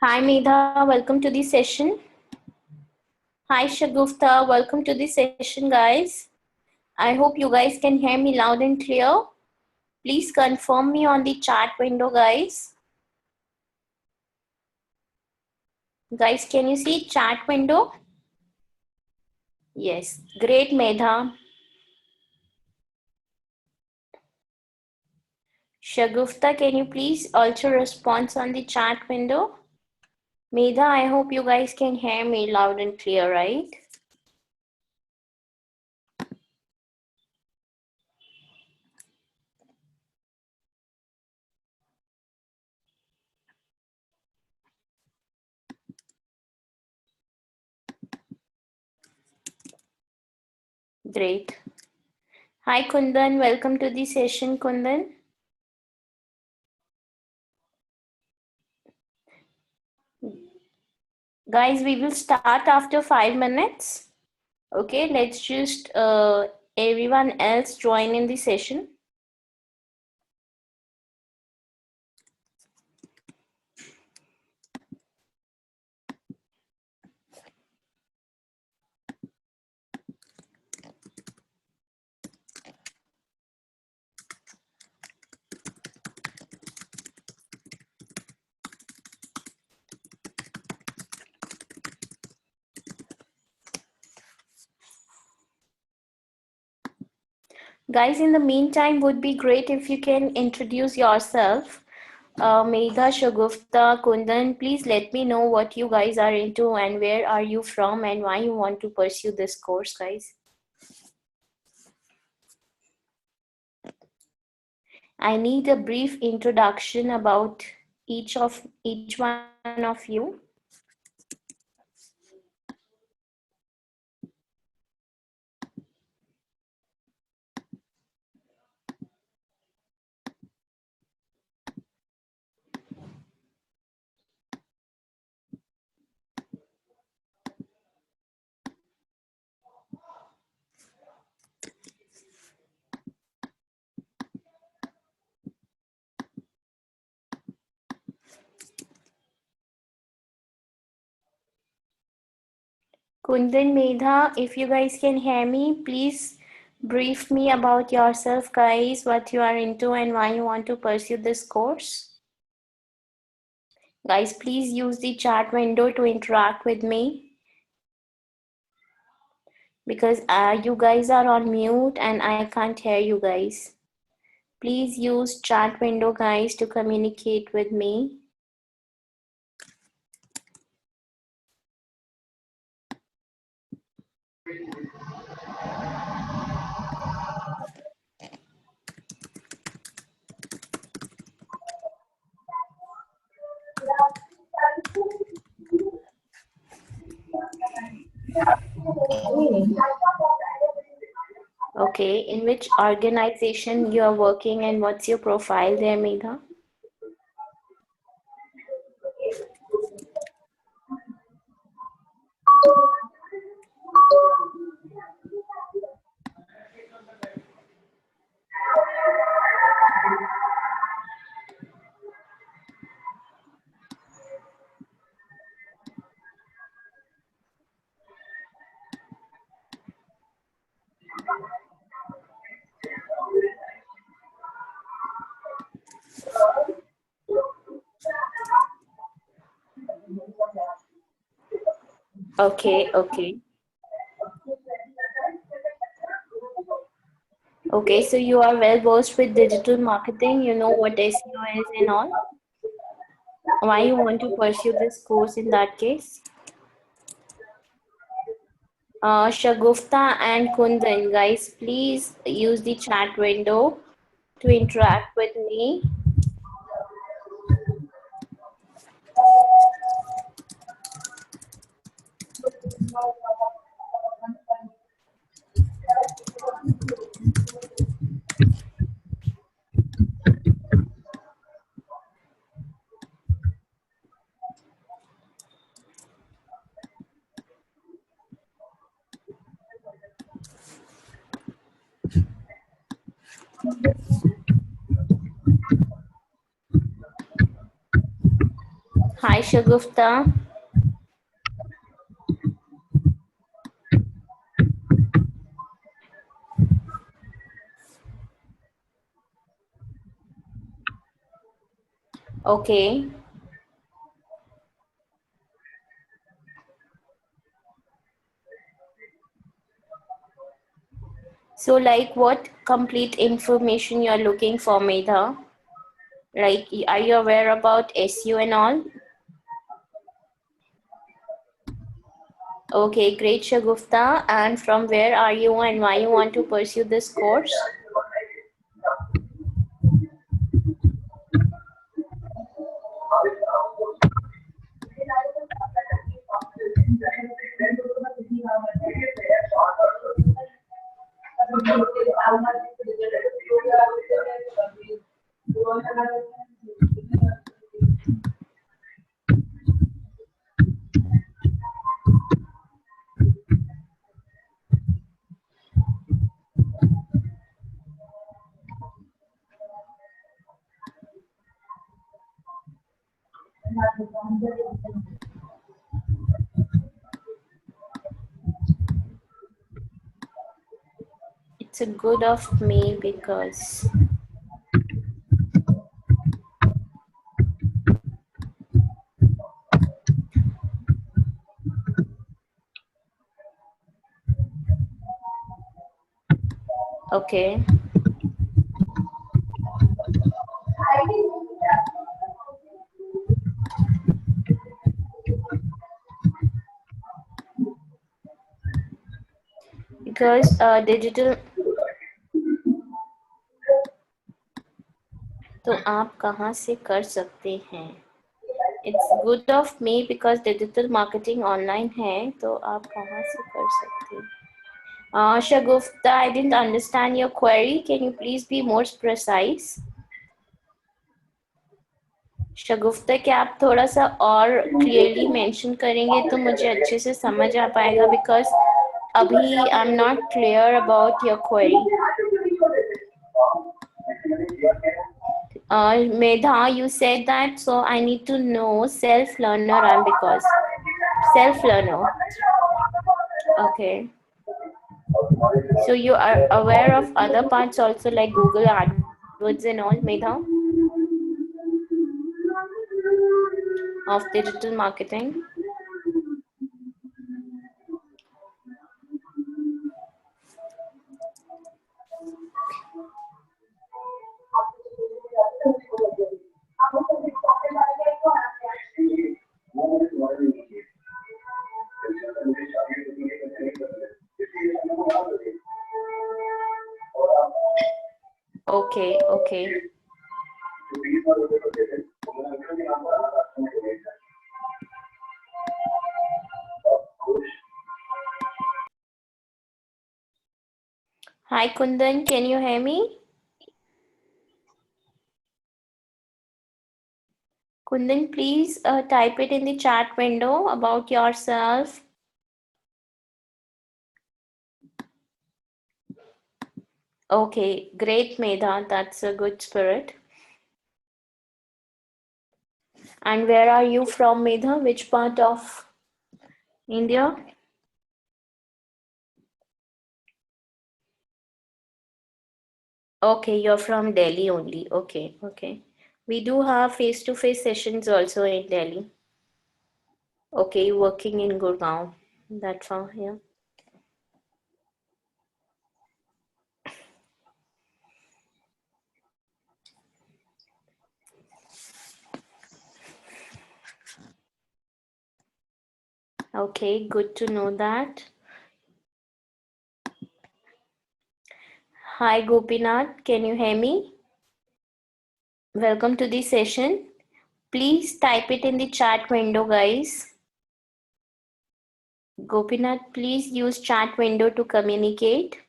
Hi Medha, welcome to the session. Hi Shagufta, welcome to the session guys. I hope you guys can hear me loud and clear. Please confirm me on the chat window guys. Guys, can you see chat window? Yes, great Medha. Shagufta, can you please also respond on the chat window? Medha, I hope you guys can hear me loud and clear, right? Great. Hi Kundan, welcome to the session Kundan. Guys, we will start after 5 minutes. Okay, let's just everyone else join in the session. Guys, in the meantime, would be great if you can introduce yourself. Megha, Shagufta, Kundan, please let me know what you guys are into and where are you from and why you want to pursue this course, guys. I need a brief introduction about each one of you. Kundan, Medha, if you guys can hear me, please brief me about yourself, guys, what you are into and why you want to pursue this course. Guys, please use the chat window to interact with me because you guys are on mute and I can't hear you guys. Please use chat window, guys, to communicate with me. Okay, in which organization you are working and what's your profile there, Megha? Okay, okay. Okay, so you are well versed with digital marketing, you know what SEO is and all. Why you want to pursue this course in that case? Shagufta and Kundan, guys, please use the chat window to interact with me. Hi, Shagufta. Okay. So, like, what complete information you're looking for, Medha? Like, are you aware about SEO and all? Okay, great, Shagufta. And from where are you and why you want to pursue this course? It's a good of me because okay. Because digital तो आप कहाँ से कर सकते हैं? It's good of me because digital marketing online है तो आप कहाँ से कर सकते हैं? Shagufta, I didn't understand your query. Can you please be more precise? शगुफ्ता क्या आप थोड़ा सा और क्लियरली मेंशन करेंगे तो मुझे अच्छे से समझ आ पाएगा बिकॉज अभी I am not clear about your query. Medha, you said that, so I need to know self-learner and because self-learner. Okay. So you are aware of other parts also like Google AdWords and all, Medha, of digital marketing? Okay, okay. Hi Kundan, can you hear me? Kundan, please type it in the chat window about yourself. Okay, great, Medha. That's a good spirit. And where are you from, Medha? Which part of India? Okay, you're from Delhi only. Okay, okay. We do have face-to-face sessions also in Delhi. Okay, you're working in Gurgaon. That far, yeah. Okay, good to know that. Hi, Gopinath. Can you hear me? Welcome to the session. Please type it in the chat window, guys. Gopinath, please use chat window to communicate.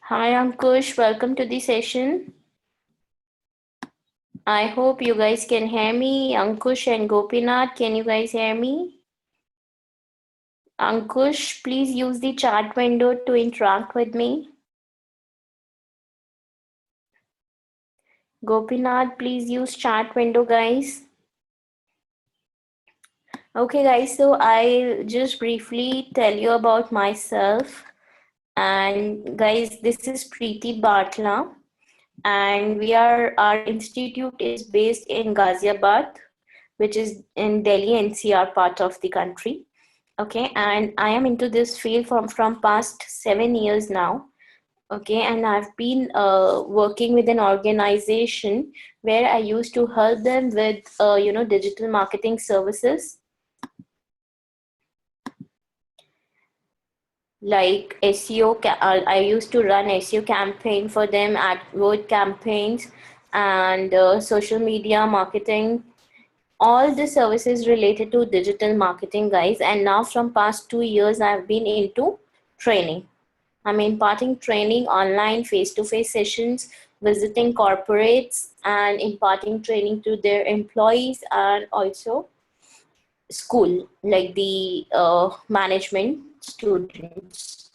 Hi Ankush, welcome to the session. I hope you guys can hear me. Ankush and Gopinath, can you guys hear me? Ankush, please use the chat window to interact with me. Gopinath, please use chat window, guys. Okay, guys, so I'll just briefly tell you about myself. And guys, this is Preeti Bartla, and our institute is based in Ghaziabad, which is in Delhi NCR part of the country. Okay, and I am into this field from past 7 years now. Okay, and I've been working with an organization where I used to help them with digital marketing services like SEO. I used to run SEO campaign for them, AdWord campaigns, and social media marketing, all the services related to digital marketing, guys. And now from past 2 years I've been into training. I'm imparting training online, face-to-face sessions, visiting corporates and imparting training to their employees, and also school like the management students,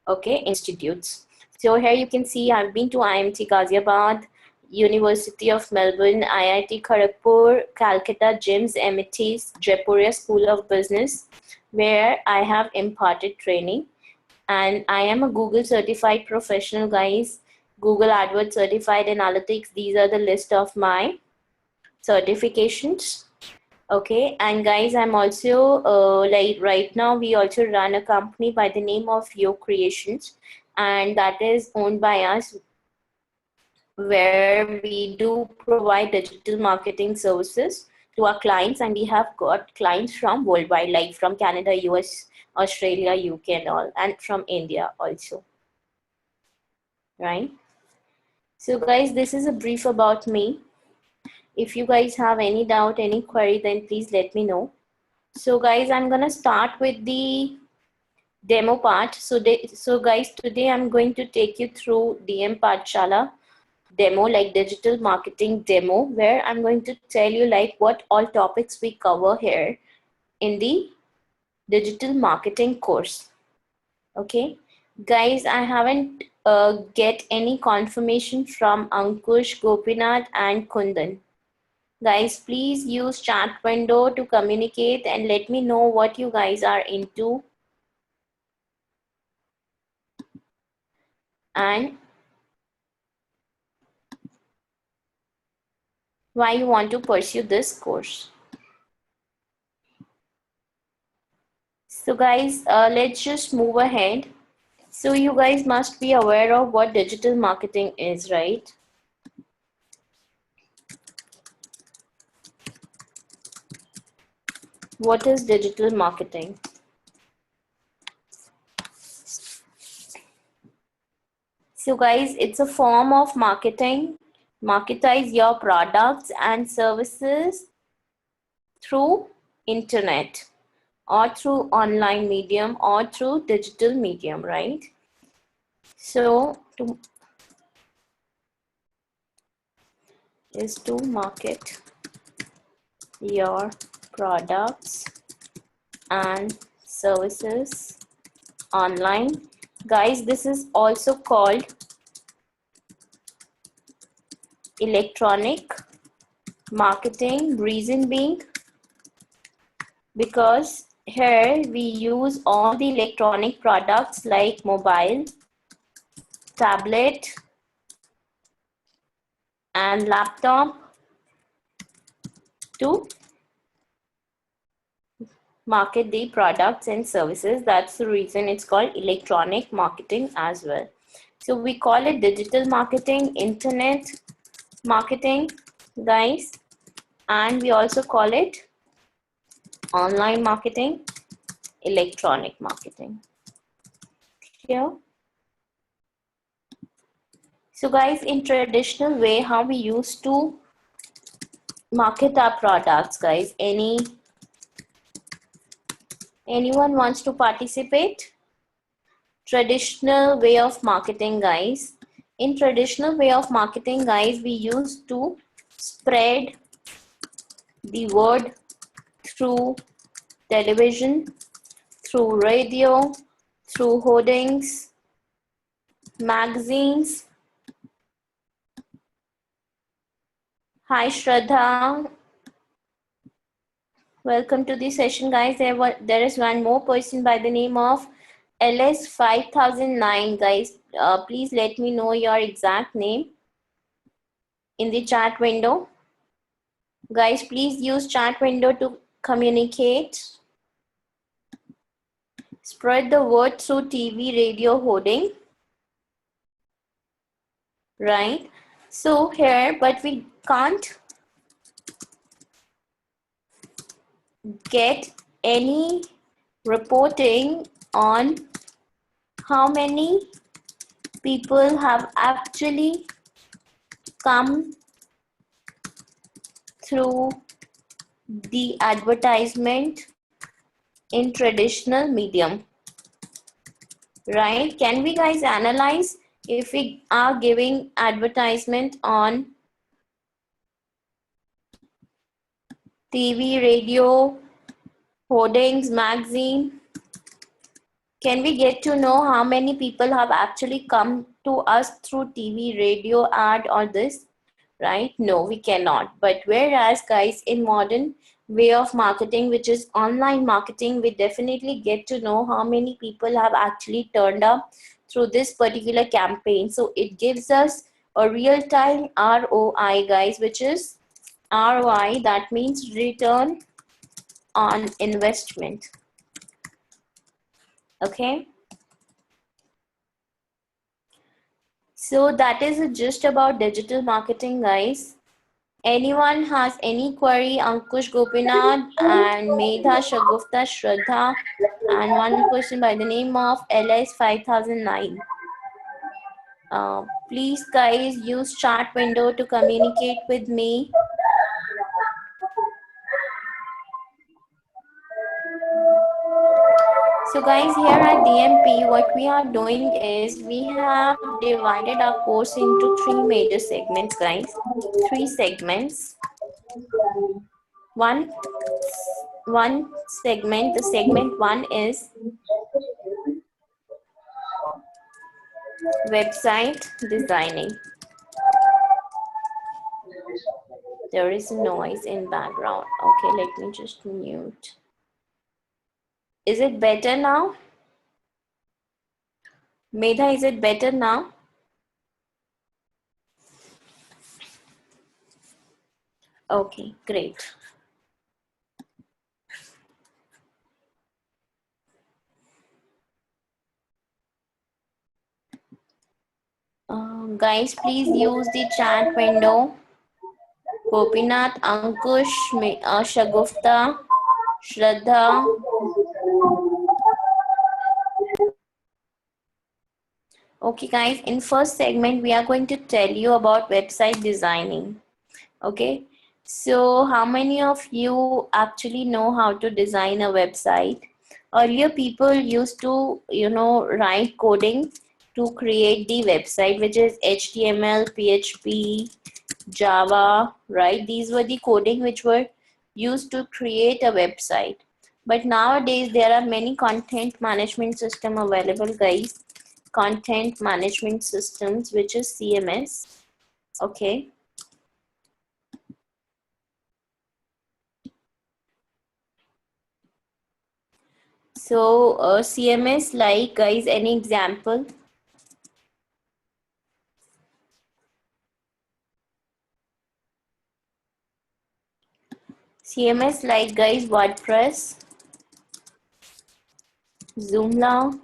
okay, institutes. So here you can see I've been to IMT Ghaziabad, University of Melbourne, IIT Kharagpur, Calcutta, GIMS, MIT's, Jaipuria School of Business, where I have imparted training. And I am a Google certified professional, guys. Google AdWords certified analytics. These are the list of my certifications. Okay, and guys, I'm also like right now we also run a company by the name of Yo Creations, and that is owned by us, where we do provide digital marketing services to our clients, and we have got clients from worldwide, like from Canada, US, Australia, UK, and all, and from India also, right? So guys, this is a brief about me. If you guys have any doubt, any query, then please let me know. So guys, I'm gonna start with the demo part. So guys, today I'm going to take you through DM Pathshala demo, like digital marketing demo, where I'm going to tell you like what all topics we cover here in the digital marketing course. Okay, guys, I haven't get any confirmation from Ankush, Gopinath and Kundan. Guys, please use chat window to communicate and let me know what you guys are into and why you want to pursue this course. So guys, let's just move ahead. So you guys must be aware of what digital marketing is, right? What is digital marketing? So guys, it's a form of marketing. Marketize your products and services through internet or through online medium or through digital medium, right? So to market your products and services online. Guys, this is also called electronic marketing. Reason being, because here we use all the electronic products like mobile, tablet and laptop to market the products and services. That's the reason it's called electronic marketing as well. So we call it digital marketing, internet marketing, guys, and we also call it online marketing, electronic marketing. Here. So guys, in traditional way, how we used to market our products, guys. Anyone wants to participate? traditional way of marketing, guys. In traditional way of marketing, guys, we used to spread the word through television, through radio, through hoardings, magazines. Hi Shraddha, welcome to the session, guys. There is one more person by the name of LS5009, guys. Please let me know your exact name in the chat window. Guys, please use chat window to communicate. Spread the word through TV, radio, hoarding. Right? So here, but we can't get any reporting on how many people have actually come through the advertisement in traditional medium, right? Can we guys analyze if we are giving advertisement on TV, radio, hoardings, magazine? Can we get to know how many people have actually come to us through TV, radio, ad or this? Right? No, we cannot. But whereas, guys, in modern way of marketing, which is online marketing, we definitely get to know how many people have actually turned up through this particular campaign. So it gives us a real-time ROI, guys, which is ROI, that means return on investment. Okay. So that is a gist about digital marketing, guys. Anyone has any query? Ankush Gopinath and Medha Shagufta Shraddha and one person by the name of LS5009. Please guys use chat window to communicate with me. So guys, here at DMP, what we are doing is we have divided our course into three major segments, guys. Three segments. One segment, the segment one is website designing. There is noise in background. Okay, let me just mute. Is it better now? Medha, is it better now? Okay, great. Guys, please use the chat window. Gopinath, Ankush, Shagufta, Shraddha. Okay, guys, in first segment, we are going to tell you about website designing. Okay, so how many of you actually know how to design a website? Earlier, people used to, write coding to create the website, which is HTML, PHP, Java, right? These were the coding which were used to create a website. But nowadays, there are many content management system available, guys. Content management systems, which is CMS. Okay. So CMS, like, guys, any example? CMS, like, guys, WordPress, Joomla,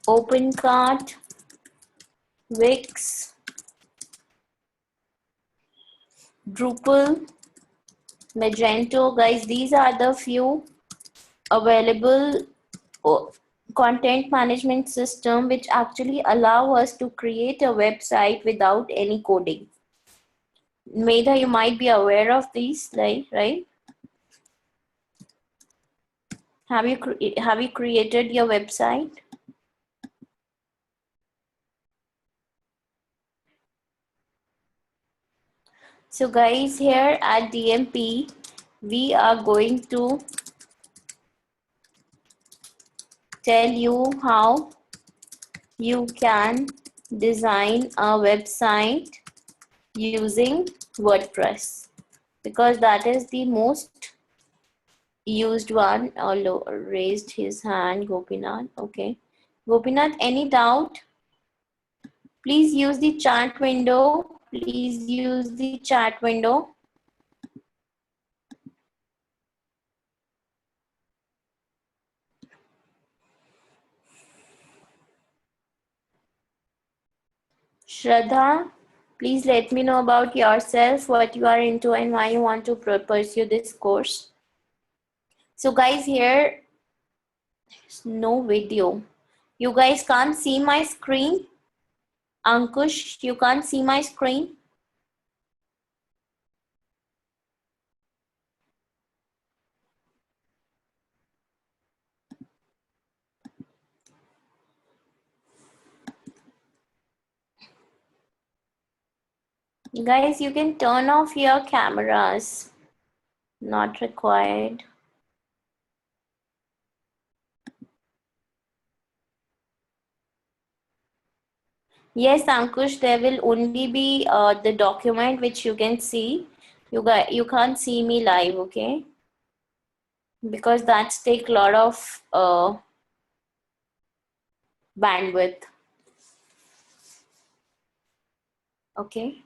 OpenCart, Wix, Drupal, Magento, guys. These are the few available content management system which actually allow us to create a website without any coding. Medha, you might be aware of these, right? Have you created your website? So guys, here at DMP, we are going to tell you how you can design a website using WordPress, because that is the most used one. Raised his hand, Gopinath. Okay. Gopinath, any doubt? Please use the chat window. Please use the chat window. Shraddha, please let me know about yourself, what you are into and why you want to pursue this course. So guys, here no video. You guys can't see my screen. Ankush, you can't see my screen. Guys, you can turn off your cameras. Not required. Yes, Ankush, there will only be the document which you can see. You can't see me live, okay? Because that's take a lot of bandwidth. Okay.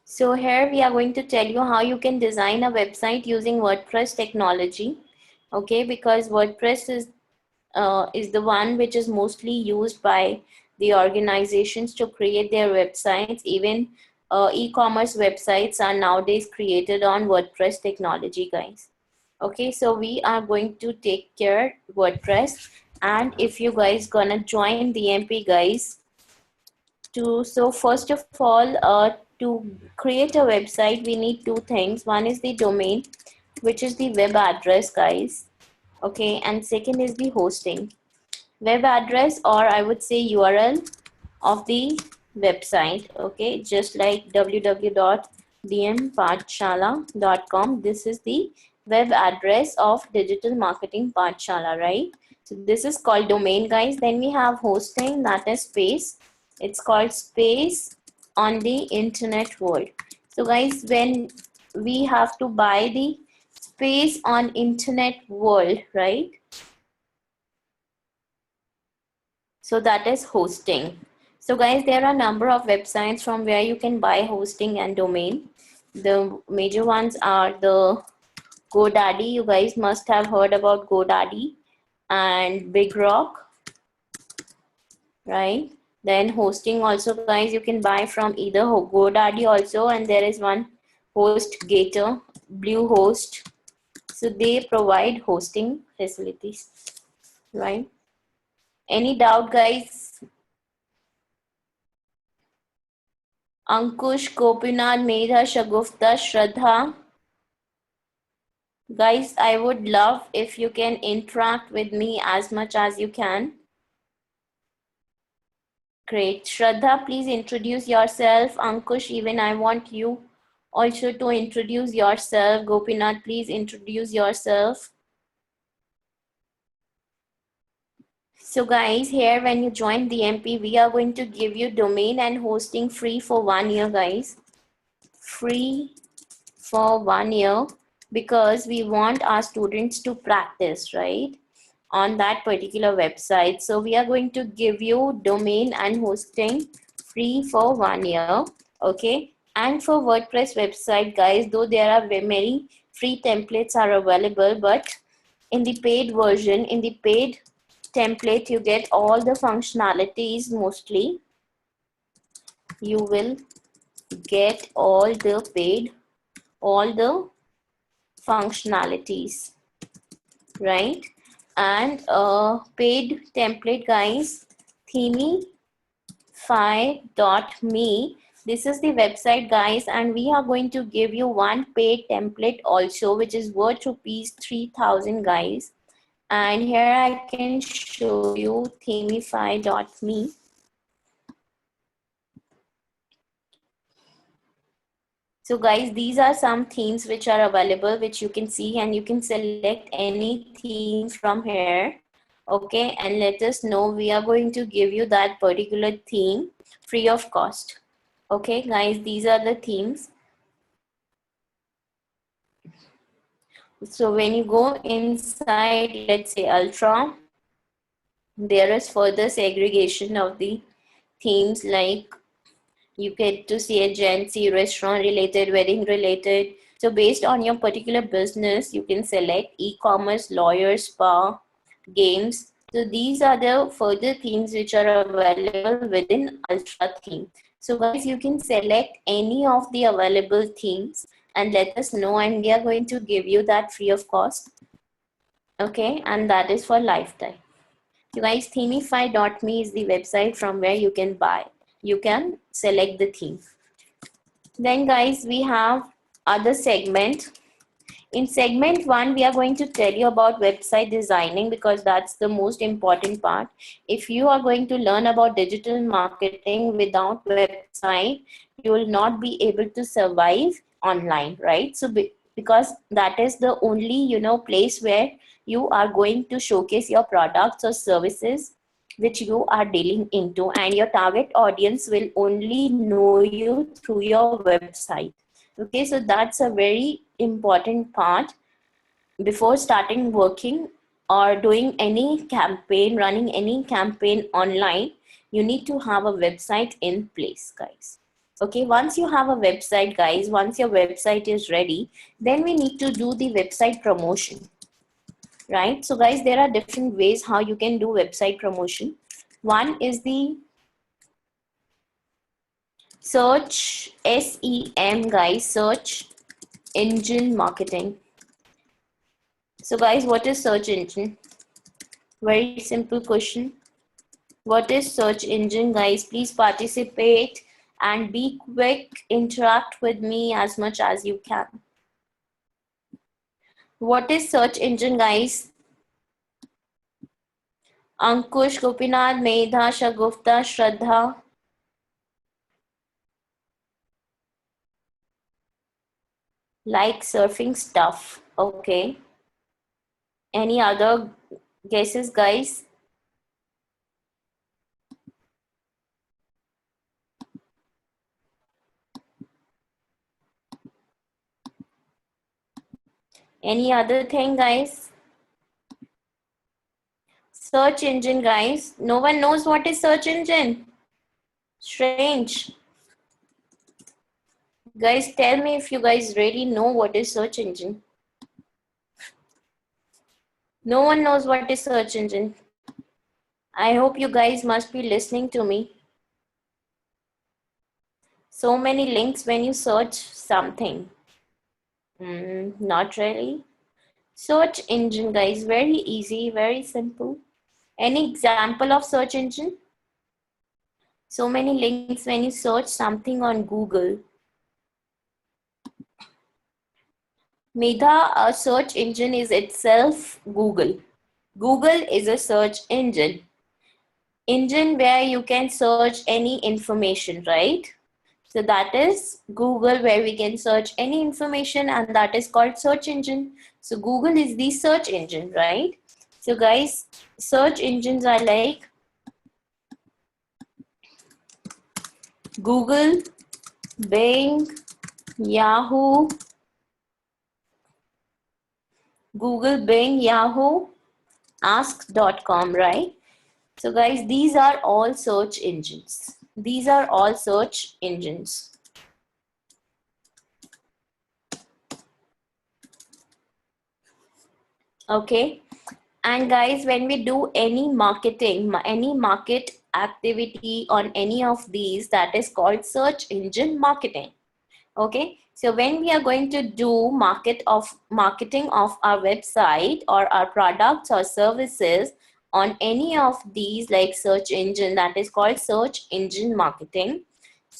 So here we are going to tell you how you can design a website using WordPress technology. Okay, because WordPress is the one which is mostly used by the organizations to create their websites. Even e-commerce websites are nowadays created on WordPress technology, guys. Okay, so we are going to take care WordPress, and if you guys gonna join DMP, guys, so first of all, to create a website, we need two things. One is the domain, which is the web address, guys. Okay, and second is the hosting. Web address, or I would say URL of the website. Okay, just like www.dmpathshala.com. This is the web address of Digital Marketing Pathshala, right? So this is called domain, guys. Then we have hosting, that is space. It's called space on the internet world. So guys, when we have to buy the space on internet world, right? So that is hosting. So guys, there are a number of websites from where you can buy hosting and domain. The major ones are the GoDaddy. You guys must have heard about GoDaddy and BigRock, right? Then hosting also, guys, you can buy from either GoDaddy also, and there is one HostGator, Bluehost. So they provide hosting facilities, right? Any doubt, guys? Ankush, Gopinath, Medha, Shagufta, Shraddha. Guys, I would love if you can interact with me as much as you can. Great. Shraddha, please introduce yourself. Ankush, even I want you also to introduce yourself. Gopinath, please introduce yourself. So guys, here when you join DMP, we are going to give you domain and hosting free for 1 year, guys. Free for 1 year, because we want our students to practice, right, on that particular website. So we are going to give you domain and hosting free for 1 year. Okay, and for WordPress website, guys, though there are many free templates are available, but in the paid version, in the paid template, you get all the functionalities. Mostly you will get all the functionalities, right? And paid template, guys, themify.me, This is the website, guys, and we are going to give you one paid template also, which is worth rupees 3,000, guys. And here I can show you themify.me. So guys, these are some themes which are available, which you can see, and you can select any theme from here. Okay, and let us know. We are going to give you that particular theme free of cost. Okay, guys, these are the themes. So when you go inside, let's say Ultra, there is further segregation of the themes, like you get to see agency, restaurant related, wedding related. So based on your particular business, you can select e-commerce, lawyer, spa, games. So these are the further themes which are available within Ultra theme. So guys, you can select any of the available themes and let us know, and we are going to give you that free of cost. Okay, and that is for lifetime. So guys, themify.me is the website from where you can buy. You can select the theme. Then guys, we have other segment. In segment 1, we are going to tell you about website designing, because that's the most important part. If you are going to learn about digital marketing without website, you will not be able to survive online, right? So because that is the only place where you are going to showcase your products or services which you are dealing into, and your target audience will only know you through your website. Okay, so that's a very important part. Before starting working or doing any campaign, running any campaign online, you need to have a website in place, guys. Okay, once you have a website, guys, once your website is ready, then we need to do the website promotion, right? So guys, there are different ways how you can do website promotion. One is the search, SEM, guys, search engine marketing. So guys, what is search engine? Very simple question. What is search engine, guys? Please participate and be quick. Interact with me as much as you can. What is search engine, guys? Ankush, Gopinath, Medha, Shagufta, Shraddha. Like surfing stuff. Okay. Any other guesses, guys? Any other thing, guys? Search engine, guys. No one knows what is search engine. Strange. Guys, tell me if you guys really know what is search engine. No one knows what is search engine. I hope you guys must be listening to me. So many links when you search something. Not really. Search engine, guys, very easy, very simple. Any example of search engine? So many links when you search something on Google. Medha, a search engine is itself Google. Google is a search engine. Engine where you can search any information, right? So that is Google, where we can search any information, and that is called search engine. So Google is the search engine, right? So guys, search engines are like Google, Bing, Yahoo, Google, Bing, Yahoo, ask.com, right? So guys, these are all search engines. These are all search engines. Okay. And guys, when we do any marketing, any market activity on any of these, that is called search engine marketing. Okay. So when we are going to do marketing of our website or our products or services on any of these, like search engine, that is called search engine marketing.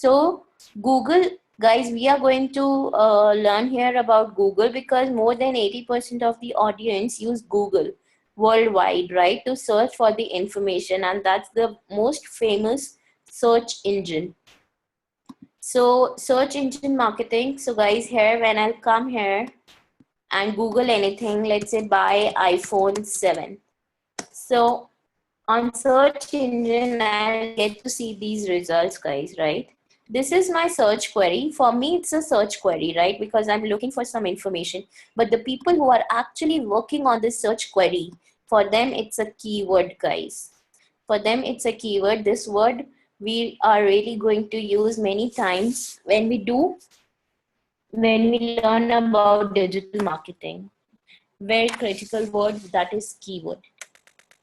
So Google, guys, we are going to learn here about Google, because more than 80% of the audience use Google worldwide, right, to search for the information, and that's the most famous search engine. So search engine marketing. So guys, here when I'll come here and Google anything, let's say buy iPhone 7. So on search engine, I'll get to see these results, guys, right? This is my search query. For me, it's a search query, right? Because I'm looking for some information. But the people who are actually working on this search query, for them, it's a keyword, guys. For them, it's a keyword. This word we are really going to use many times when we learn about digital marketing. Very critical word, that is keyword.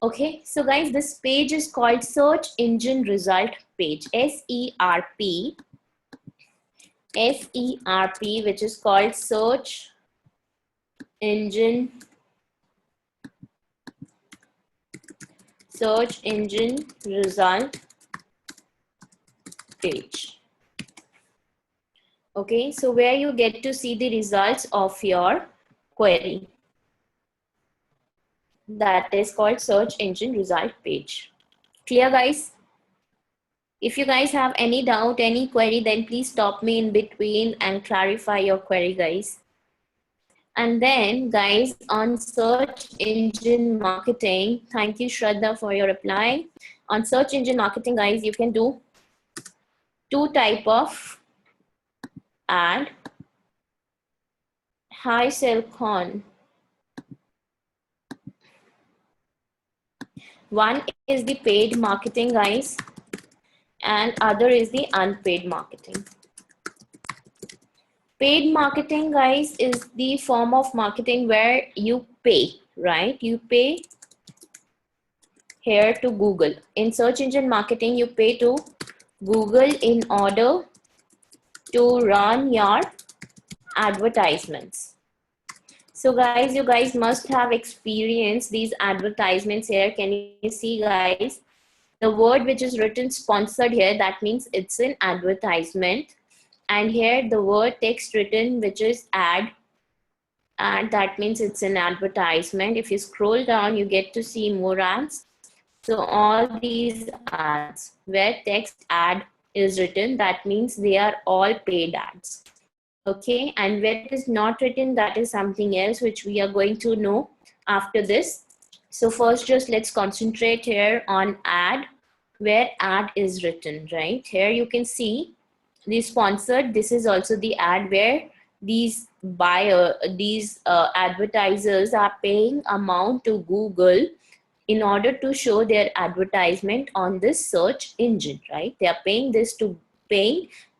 Okay, so guys, this page is called search engine result page, SERP, which is called search engine result page. Okay, so where you get to see the results of your query. That is called search engine result page. Clear, guys? If you guys have any doubt, any query, then please stop me in between and clarify your query, guys. And then, guys, on search engine marketing, thank you, Shraddha, for your reply. On search engine marketing, guys, you can do two type of ad. Hi, Selcon. One is the paid marketing, guys, and other is the unpaid marketing. Paid marketing, guys, is the form of marketing where you pay, right? You pay here to Google. In search engine marketing, you pay to Google in order to run your advertisements. So guys, you guys must have experienced these advertisements here. Can you see, guys? The word which is written sponsored here, that means it's an advertisement. And here the word text written which is ad, and that means it's an advertisement. If you scroll down, you get to see more ads. So all these ads where text ad is written, that means they are all paid ads. Okay, and where it is not written, that is something else which we are going to know after this. So first, just let's concentrate here on ad, where ad is written, right? Here you can see the sponsored. This is also the ad where these advertisers are paying amount to Google in order to show their advertisement on this search engine, right? They are paying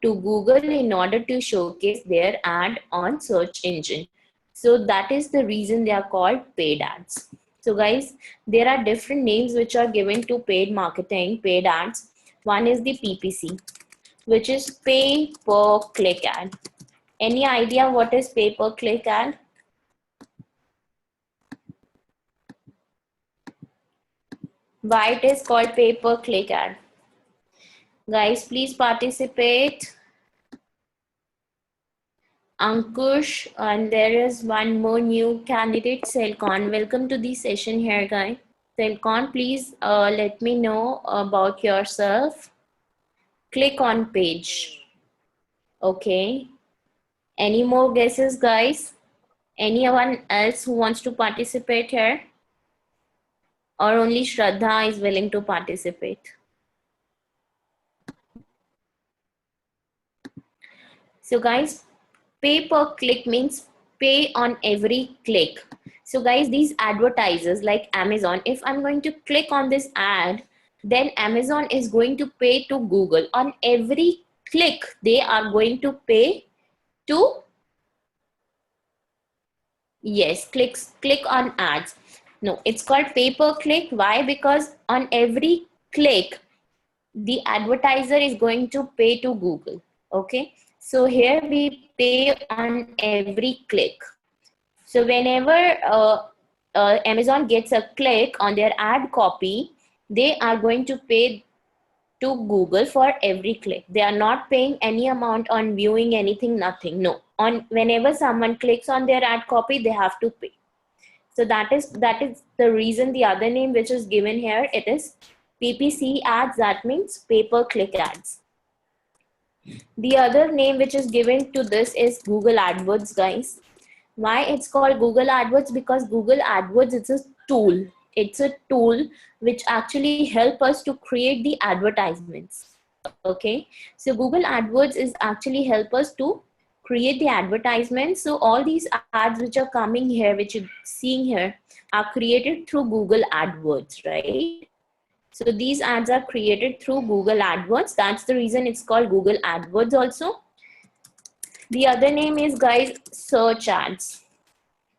to Google in order to showcase their ad on search engine. So that is the reason they are called paid ads. So guys, there are different names which are given to paid marketing, paid ads. One is the PPC, which is pay per click ad. Any idea what is pay per click ad? Why it is called pay per click ad? Guys, please participate. Ankush, and there is one more new candidate, Selcon. Welcome to the session here, guys. Selcon, please let me know about yourself. Click on page. Okay. Any more guesses, guys? Anyone else who wants to participate here? Or only Shraddha is willing to participate? So guys, pay per click means pay on every click. So guys, these advertisers like Amazon, if I'm going to click on this ad, then Amazon is going to pay to Google. On every click, they are going to pay to, yes, click on ads. No, it's called pay per click. Why? Because on every click, the advertiser is going to pay to Google. Okay, so here we pay on every click. So whenever Amazon gets a click on their ad copy, they are going to pay to Google for every click. They are not paying any amount on viewing anything, nothing. No. On whenever someone clicks on their ad copy, they have to pay. So that is the reason the other name which is given here, it is PPC ads, that means pay-per-click ads. The other name which is given to this is Google AdWords, guys. Why it's called Google AdWords? Because Google AdWords is a tool. It's a tool which actually help us to create the advertisements. Okay, so Google AdWords is actually help us to create the advertisements. So all these ads which are coming here, which you're seeing here, are created through Google AdWords, right? So these ads are created through Google AdWords. That's the reason it's called Google AdWords also. The other name is, guys, search ads.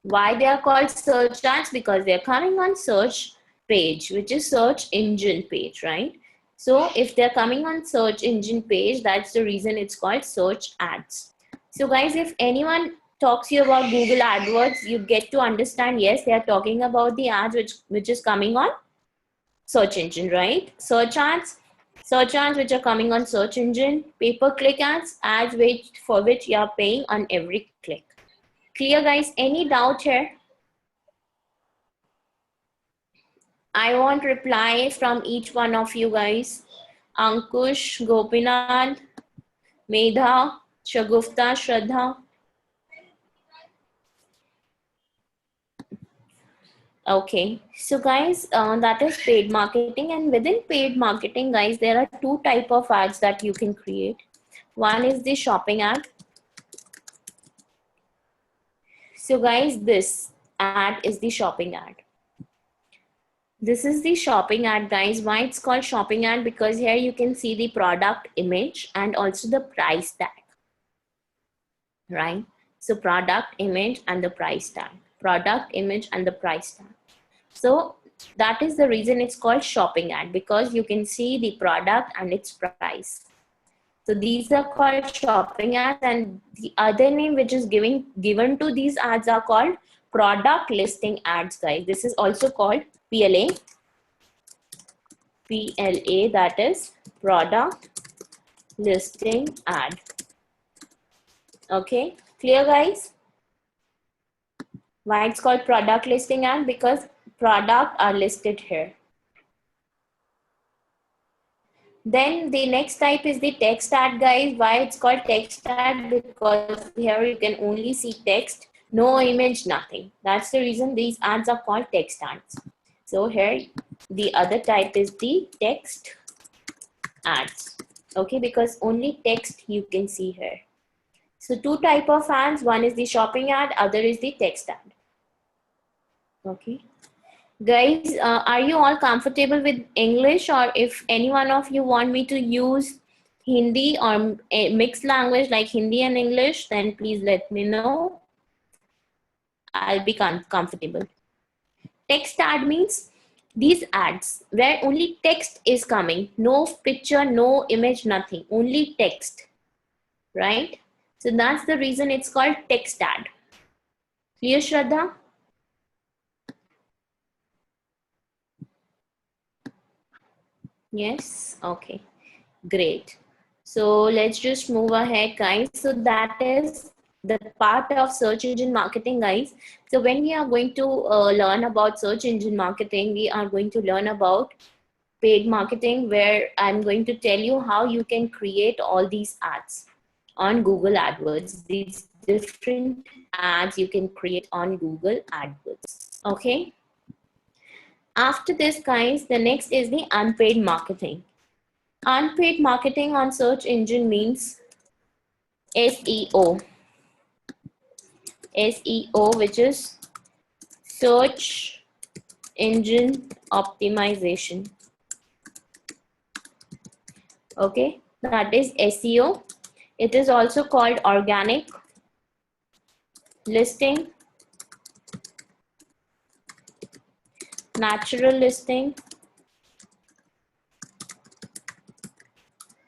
Why they are called search ads? Because they're coming on search page, which is search engine page, right? So if they're coming on search engine page, that's the reason it's called search ads. So guys, if anyone talks to you about Google AdWords, you get to understand, yes, they are talking about the ads which is coming on search engine, right? Search ads which are coming on search engine, pay-per-click ads, for which you are paying on every click. Clear, guys? Any doubt here? I want reply from each one of you guys. Ankush, Gopinath, Medha, Shagufta, Shraddha. Okay, so guys, that is paid marketing, and within paid marketing, guys, there are two type of ads that you can create. One is the shopping ad. So guys, this ad is the shopping ad. This is the shopping ad, guys. Why it's called shopping ad? Because here you can see the product image and also the price tag, right? So product image and the price tag, product image and the price tag. So that is the reason it's called shopping ad, because you can see the product and its price. So these are called shopping ads, and the other name which is given to these ads are called product listing ads, guys. This is also called PLA. PLA, that is product listing ad. Okay, clear, guys? Why it's called product listing ad? Because product are listed here. Then the next type is the text ad, guys. Why it's called text ad? Because here you can only see text, no image, nothing. That's the reason these ads are called text ads. So here the other type is the text ads. Okay, because only text you can see here. So two type of ads, one is the shopping ad, other is the text ad. Okay. Guys, are you all comfortable with English, or if any one of you want me to use Hindi or a mixed language like Hindi and English, then please let me know. I'll be comfortable. Text ad means these ads where only text is coming, no picture, no image, nothing, only text, right? So that's the reason it's called text ad. Clear, Shraddha? Yes, okay, great. So let's just move ahead, guys. So that is the part of search engine marketing, guys. So when we are going to learn about search engine marketing, we are going to learn about paid marketing, where I'm going to tell you how you can create all these ads on Google AdWords. These different ads you can create on Google AdWords. Okay. After this, guys, the next is the unpaid marketing. Unpaid marketing on search engine means SEO. SEO, which is search engine optimization. Okay, that is SEO. It is also called organic listing, natural listing,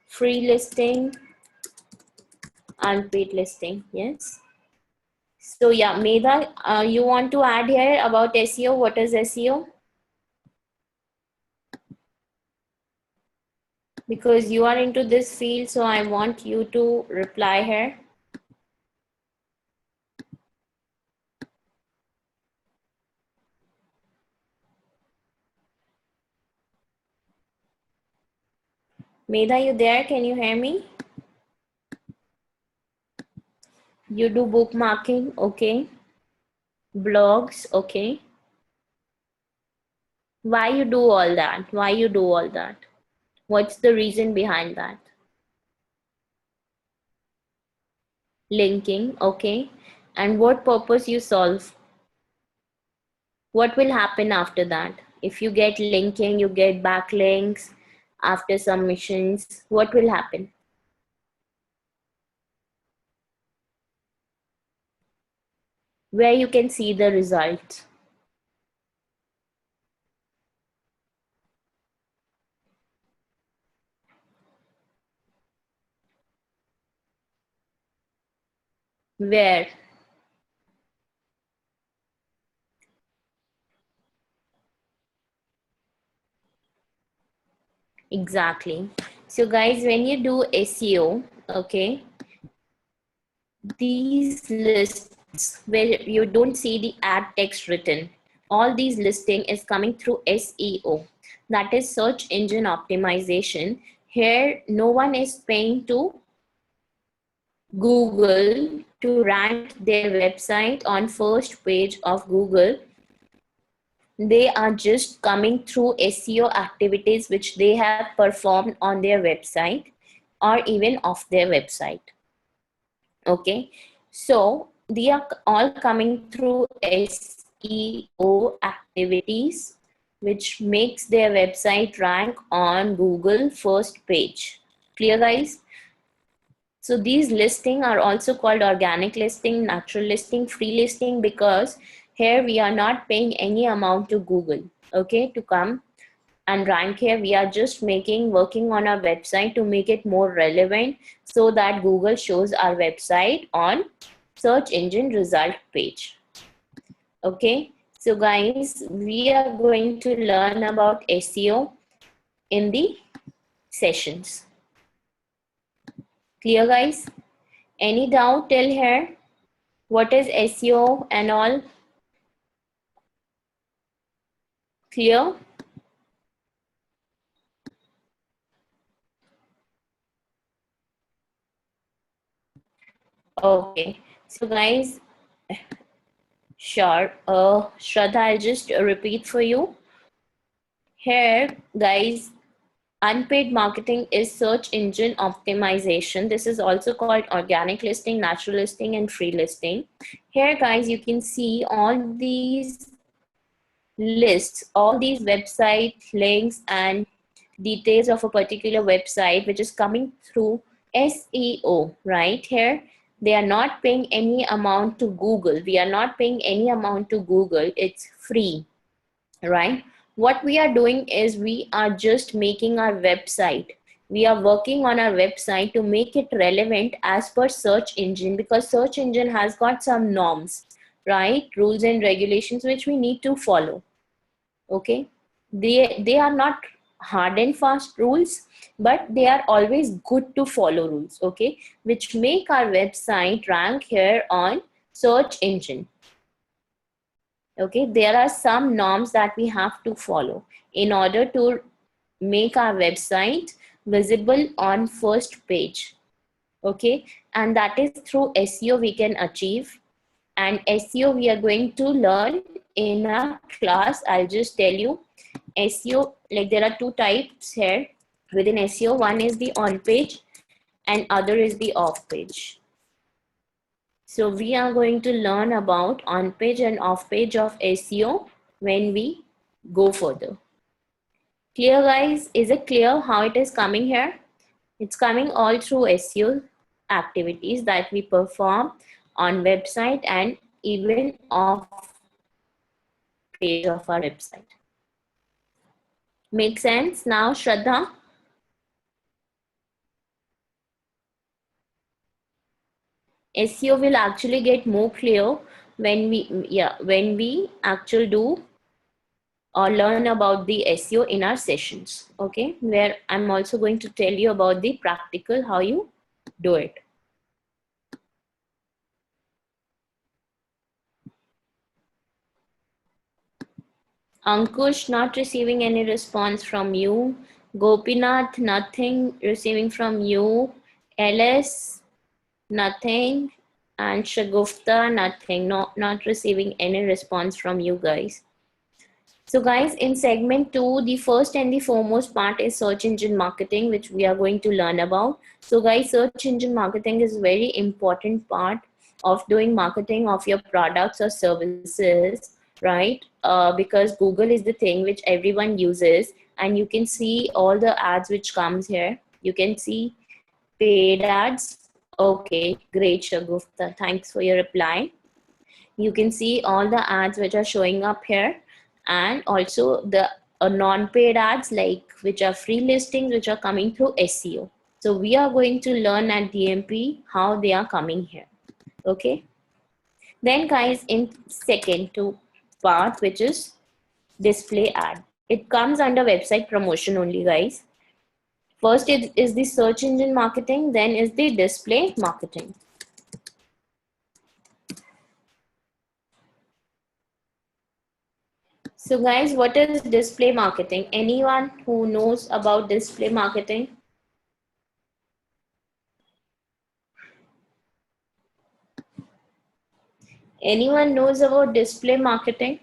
free listing, unpaid listing. Yes. So yeah, Medha, you want to add here about SEO? What is SEO? Because you are into this field, so I want you to reply here. Medha, you there? Can you hear me? You do bookmarking, okay. Blogs, okay. Why you do all that? Why you do all that? What's the reason behind that? Linking, okay. And what purpose you solve? What will happen after that? If you get linking, you get backlinks after submissions, what will happen? Where you can see the results. Where? Exactly. So guys, when you do SEO, okay, these lists where you don't see the ad text written, all these listing is coming through SEO, that is search engine optimization. Here no one is paying to Google to rank their website on first page of Google. They are just coming through SEO activities which they have performed on their website or even off their website. Okay, so they are all coming through SEO activities which makes their website rank on Google first page. Clear, guys? So these listing are also called organic listing, natural listing, free listing, because here we are not paying any amount to Google, okay, to come and rank here. We are just working on our website to make it more relevant so that Google shows our website on search engine result page. Okay, so guys, we are going to learn about SEO in the sessions. Clear, guys? Any doubt till here? What is SEO and all? Clear? Okay. So guys, sure. Shraddha, I'll just repeat for you. Here, guys, unpaid marketing is search engine optimization. This is also called organic listing, natural listing, and free listing. Here, guys, you can see all these lists, all these website links and details of a particular website which is coming through SEO. Right here, they are not paying any amount to Google. We are not paying any amount to Google. It's free, right? What we are doing is we are just making our website. We are working on our website to make it relevant as per search engine, because search engine has got some norms, right? Rules and regulations which we need to follow. Okay, they are not hard and fast rules, but they are always good to follow rules, okay, which make our website rank here on search engine. Okay, there are some norms that we have to follow in order to make our website visible on first page. Okay, and that is through SEO we can achieve. And SEO we are going to learn in a class. I'll just tell you. SEO, like there are two types here within SEO. One is the on page and other is the off page. So we are going to learn about on page and off page of SEO when we go further. Clear, guys? Is it clear how it is coming here? It's coming all through SEO activities that we perform on website and even off page of our website. Make sense now, Shraddha? SEO will actually get more clear when we actually do or learn about the SEO in our sessions, okay, where I'm also going to tell you about the practical how you do it. Ankush, not receiving any response from you. Gopinath, nothing receiving from you. LS, nothing. And Shagufta, nothing. Not receiving any response from you guys. So guys, in segment 2, the first and the foremost part is search engine marketing, which we are going to learn about. So guys, search engine marketing is very important part of doing marketing of your products or services, right? Because Google is the thing which everyone uses, and you can see all the ads which comes here. You can see paid ads. Okay, great, Shagufta. Thanks for your reply. You can see all the ads which are showing up here, and also the non-paid ads, like which are free listings which are coming through SEO. So we are going to learn at DMP how they are coming here. Okay, then guys, in second to part, which is display ad, it comes under website promotion only, guys. First it is the search engine marketing, then is the display marketing. So guys, what is display marketing? Anyone who knows about display marketing? Anyone knows about display marketing?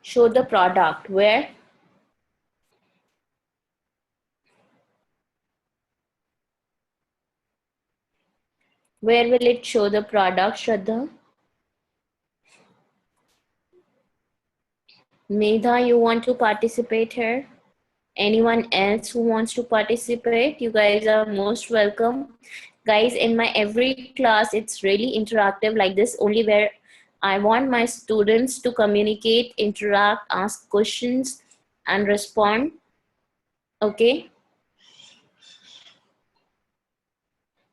Show the product. Where? Where will it show the product, Shraddha? Medha, you want to participate here? Anyone else who wants to participate? You guys are most welcome. Guys, in my every class, it's really interactive like this, only where I want my students to communicate, interact, ask questions, and respond. Okay?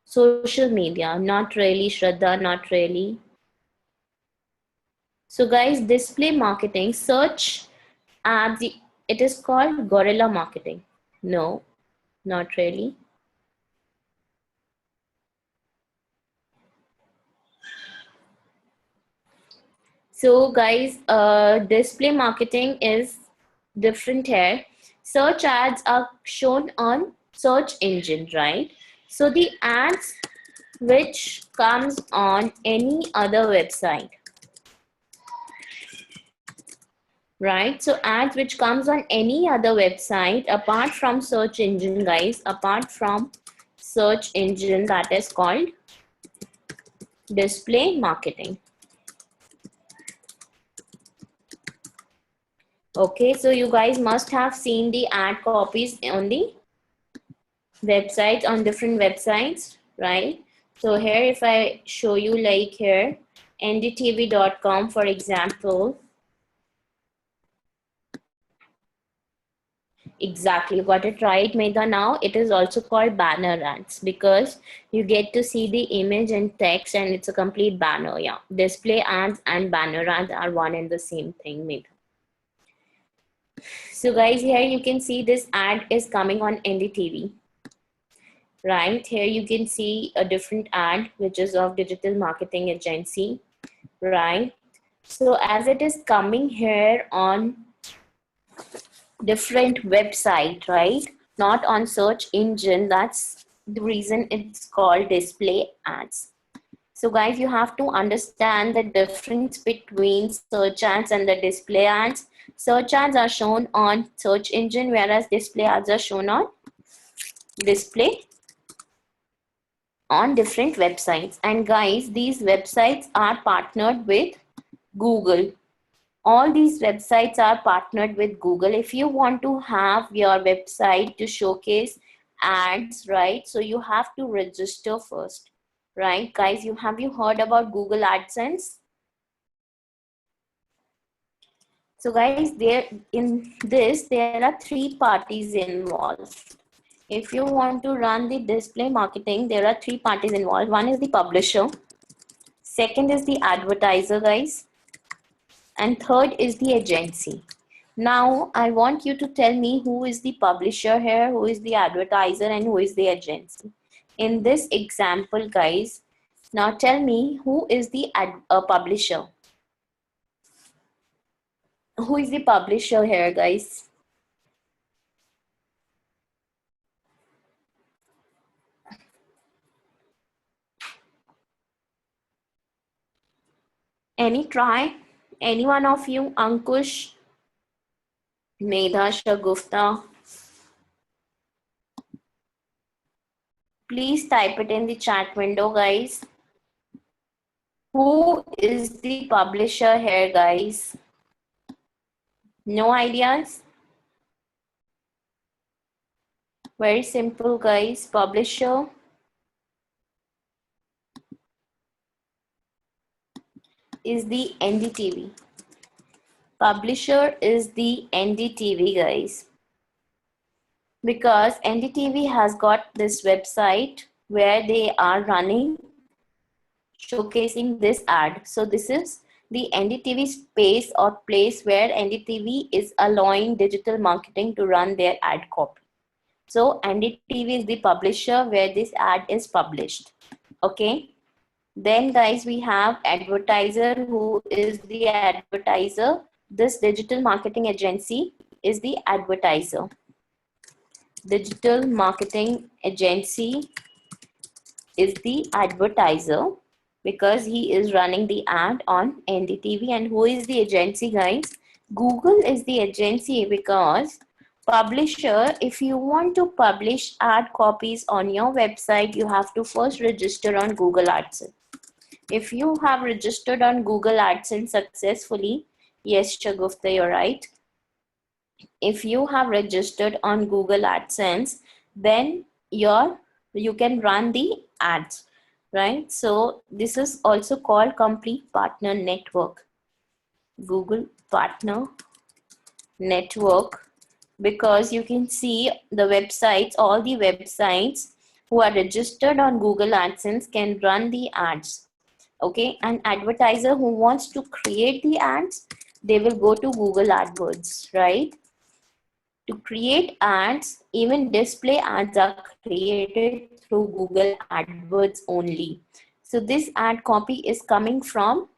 Social media, not really, Shraddha, not really. So guys, display marketing, search ads, it is called guerrilla marketing. No, not really. So guys, display marketing is different here. Search ads are shown on search engine, right? So the ads which comes on any other website, right? So ads which comes on any other website apart from search engine, guys, apart from search engine, that is called display marketing. Okay, so you guys must have seen the ad copies on the websites, on different websites, right? So here, if I show you like here, ndtv.com, for example. Exactly, you got it right, Medha. Now it is also called banner ads because you get to see the image and text and it's a complete banner. Yeah, display ads and banner ads are one and the same thing, Medha. So guys, here you can see this ad is coming on NDTV. Right here you can see a different ad which is of digital marketing agency, right? So as it is coming here on different website, right, not on search engine, that's the reason it's called display ads. So guys, you have to understand the difference between search ads and the display ads. Search ads are shown on search engine, whereas display ads are shown on display on different websites. And guys, these websites are partnered with Google. All these websites are partnered with Google. If you want to have your website to showcase ads, right, so you have to register first, right? Guys, have you heard about Google AdSense? So guys, there in this there are 3 parties involved. If you want to run the display marketing, there are 3 parties involved. One is the publisher, Second is the advertiser, guys. And third is the agency. Now, I want you to tell me who is the publisher here, who is the advertiser, and who is the agency. In this example, guys, now tell me who is the publisher. Who is the publisher here, guys? Any try? Any one of you? Ankush, Medha, Shagufta. Please type it in the chat window, guys. Who is the publisher here, guys? No ideas? Very simple, guys. Publisher is the NDTV. Publisher is the NDTV, guys. Because NDTV has got this website where they are running, showcasing this ad. So this is the NDTV space or place where NDTV is allowing digital marketing to run their ad copy. So NDTV is the publisher where this ad is published. Okay. Then guys, we have advertiser. Who is the advertiser? This digital marketing agency is the advertiser. Digital marketing agency is the advertiser because he is running the ad on NDTV. And who is the agency, guys? Google is the agency because publisher, if you want to publish ad copies on your website, you have to first register on Google AdSense. If you have registered on Google AdSense successfully, yes, Shagufta, you're right. If you have registered on Google AdSense, then you can run the ads, right? So this is also called Complete Partner Network. Google Partner Network, because you can see the websites, all the websites who are registered on Google AdSense can run the ads. Okay, an advertiser who wants to create the ads, they will go to Google AdWords, right? To create ads, even display ads are created through Google AdWords only. So this ad copy is coming from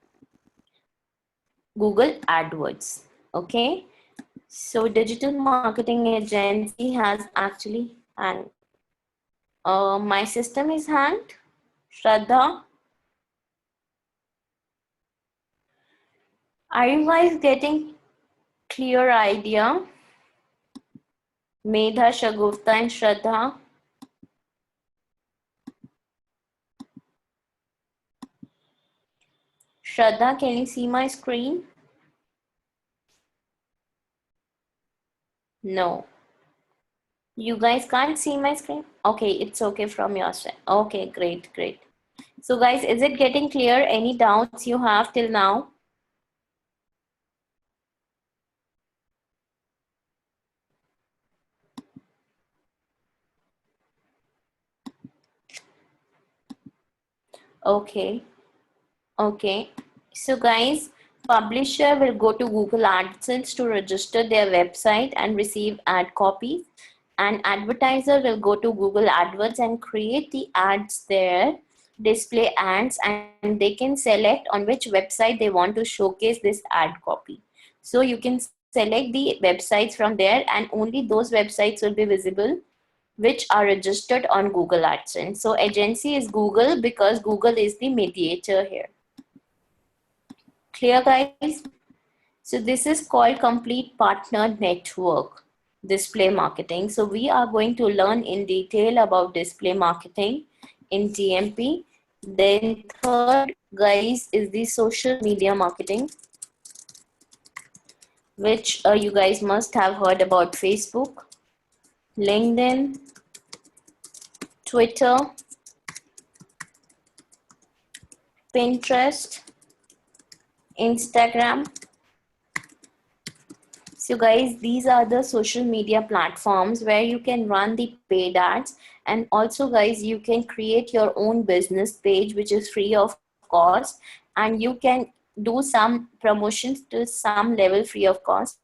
Google AdWords. Okay, so digital marketing agency has actually hanged. My system is hanged. Shraddha, are you guys getting clear idea? Medha, Shagufta, and Shraddha. Shraddha, can you see my screen? No. You guys can't see my screen? Okay, it's okay from your side. Okay, great, great. So guys, is it getting clear? Any doubts you have till now? Okay. Okay. So guys, publisher will go to Google AdSense to register their website and receive ad copies. And advertiser will go to Google AdWords and create the ads there, display ads, and they can select on which website they want to showcase this ad copy. So you can select the websites from there, and only those websites will be visible which are registered on Google AdSense. So agency is Google because Google is the mediator here. Clear, guys? So this is called Complete Partner Network, display marketing. So we are going to learn in detail about display marketing in DMP. Then third, guys, is the social media marketing, which you guys must have heard about: Facebook, LinkedIn, Twitter, Pinterest, Instagram. So guys, these are the social media platforms where you can run the paid ads, and also guys, you can create your own business page which is free of cost, and you can do some promotions to some level free of cost.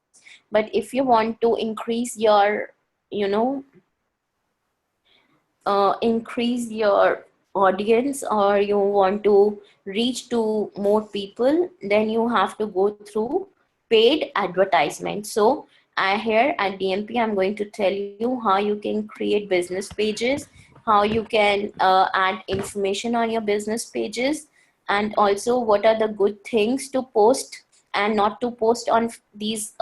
But if you want to increase your, you know, increase your audience, or you want to reach to more people, then you have to go through paid advertisement. So I here at DMP, I'm going to tell you how you can create business pages, how you can add information on your business pages, and also what are the good things to post and not to post on these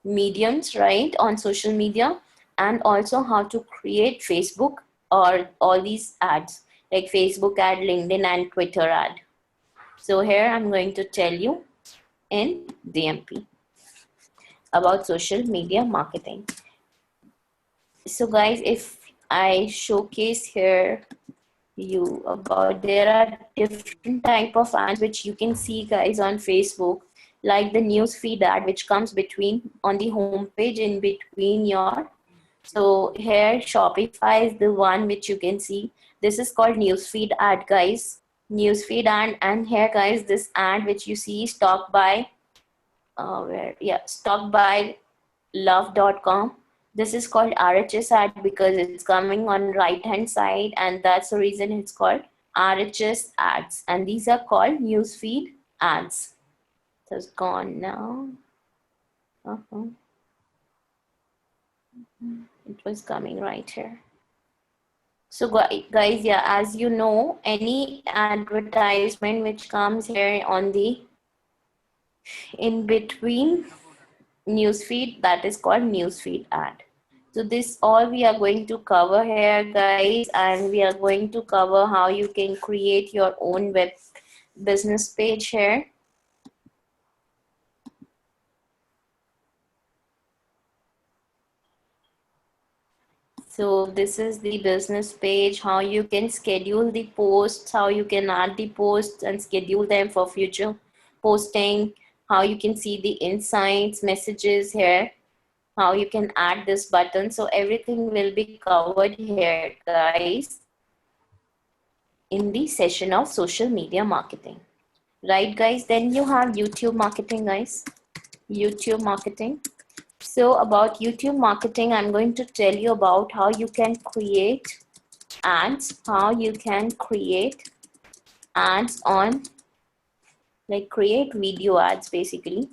mediums, right, on social media, and also how to create Facebook or all these ads like Facebook ad, LinkedIn, and Twitter ad. So here I'm going to tell you in DMP about social media marketing. So guys, if I showcase here you about, there are different type of ads which you can see guys on Facebook, like the news feed ad which comes between on the home page in between your. So here Shopify is the one which you can see. This is called newsfeed ad, guys. Newsfeed ad, and here guys, this ad which you see, stock by stock by love.com. This is called RHS ad because it's coming on right hand side, and that's the reason it's called RHS ads. And these are called newsfeed ads. So it's gone now. It was coming right here. So guys, yeah, as you know, any advertisement which comes here on the in between newsfeed, that is called newsfeed ad. So this all we are going to cover here guys, and we are going to cover how you can create your own web business page here. So this is the business page, how you can schedule the posts, how you can add the posts and schedule them for future posting, how you can see the insights, messages here, how you can add this button. So everything will be covered here, guys, in the session of social media marketing. Right, guys? Then you have YouTube marketing, guys. YouTube marketing. So about YouTube marketing, I'm going to tell you about how you can create ads, how you can create ads on, like create video ads, basically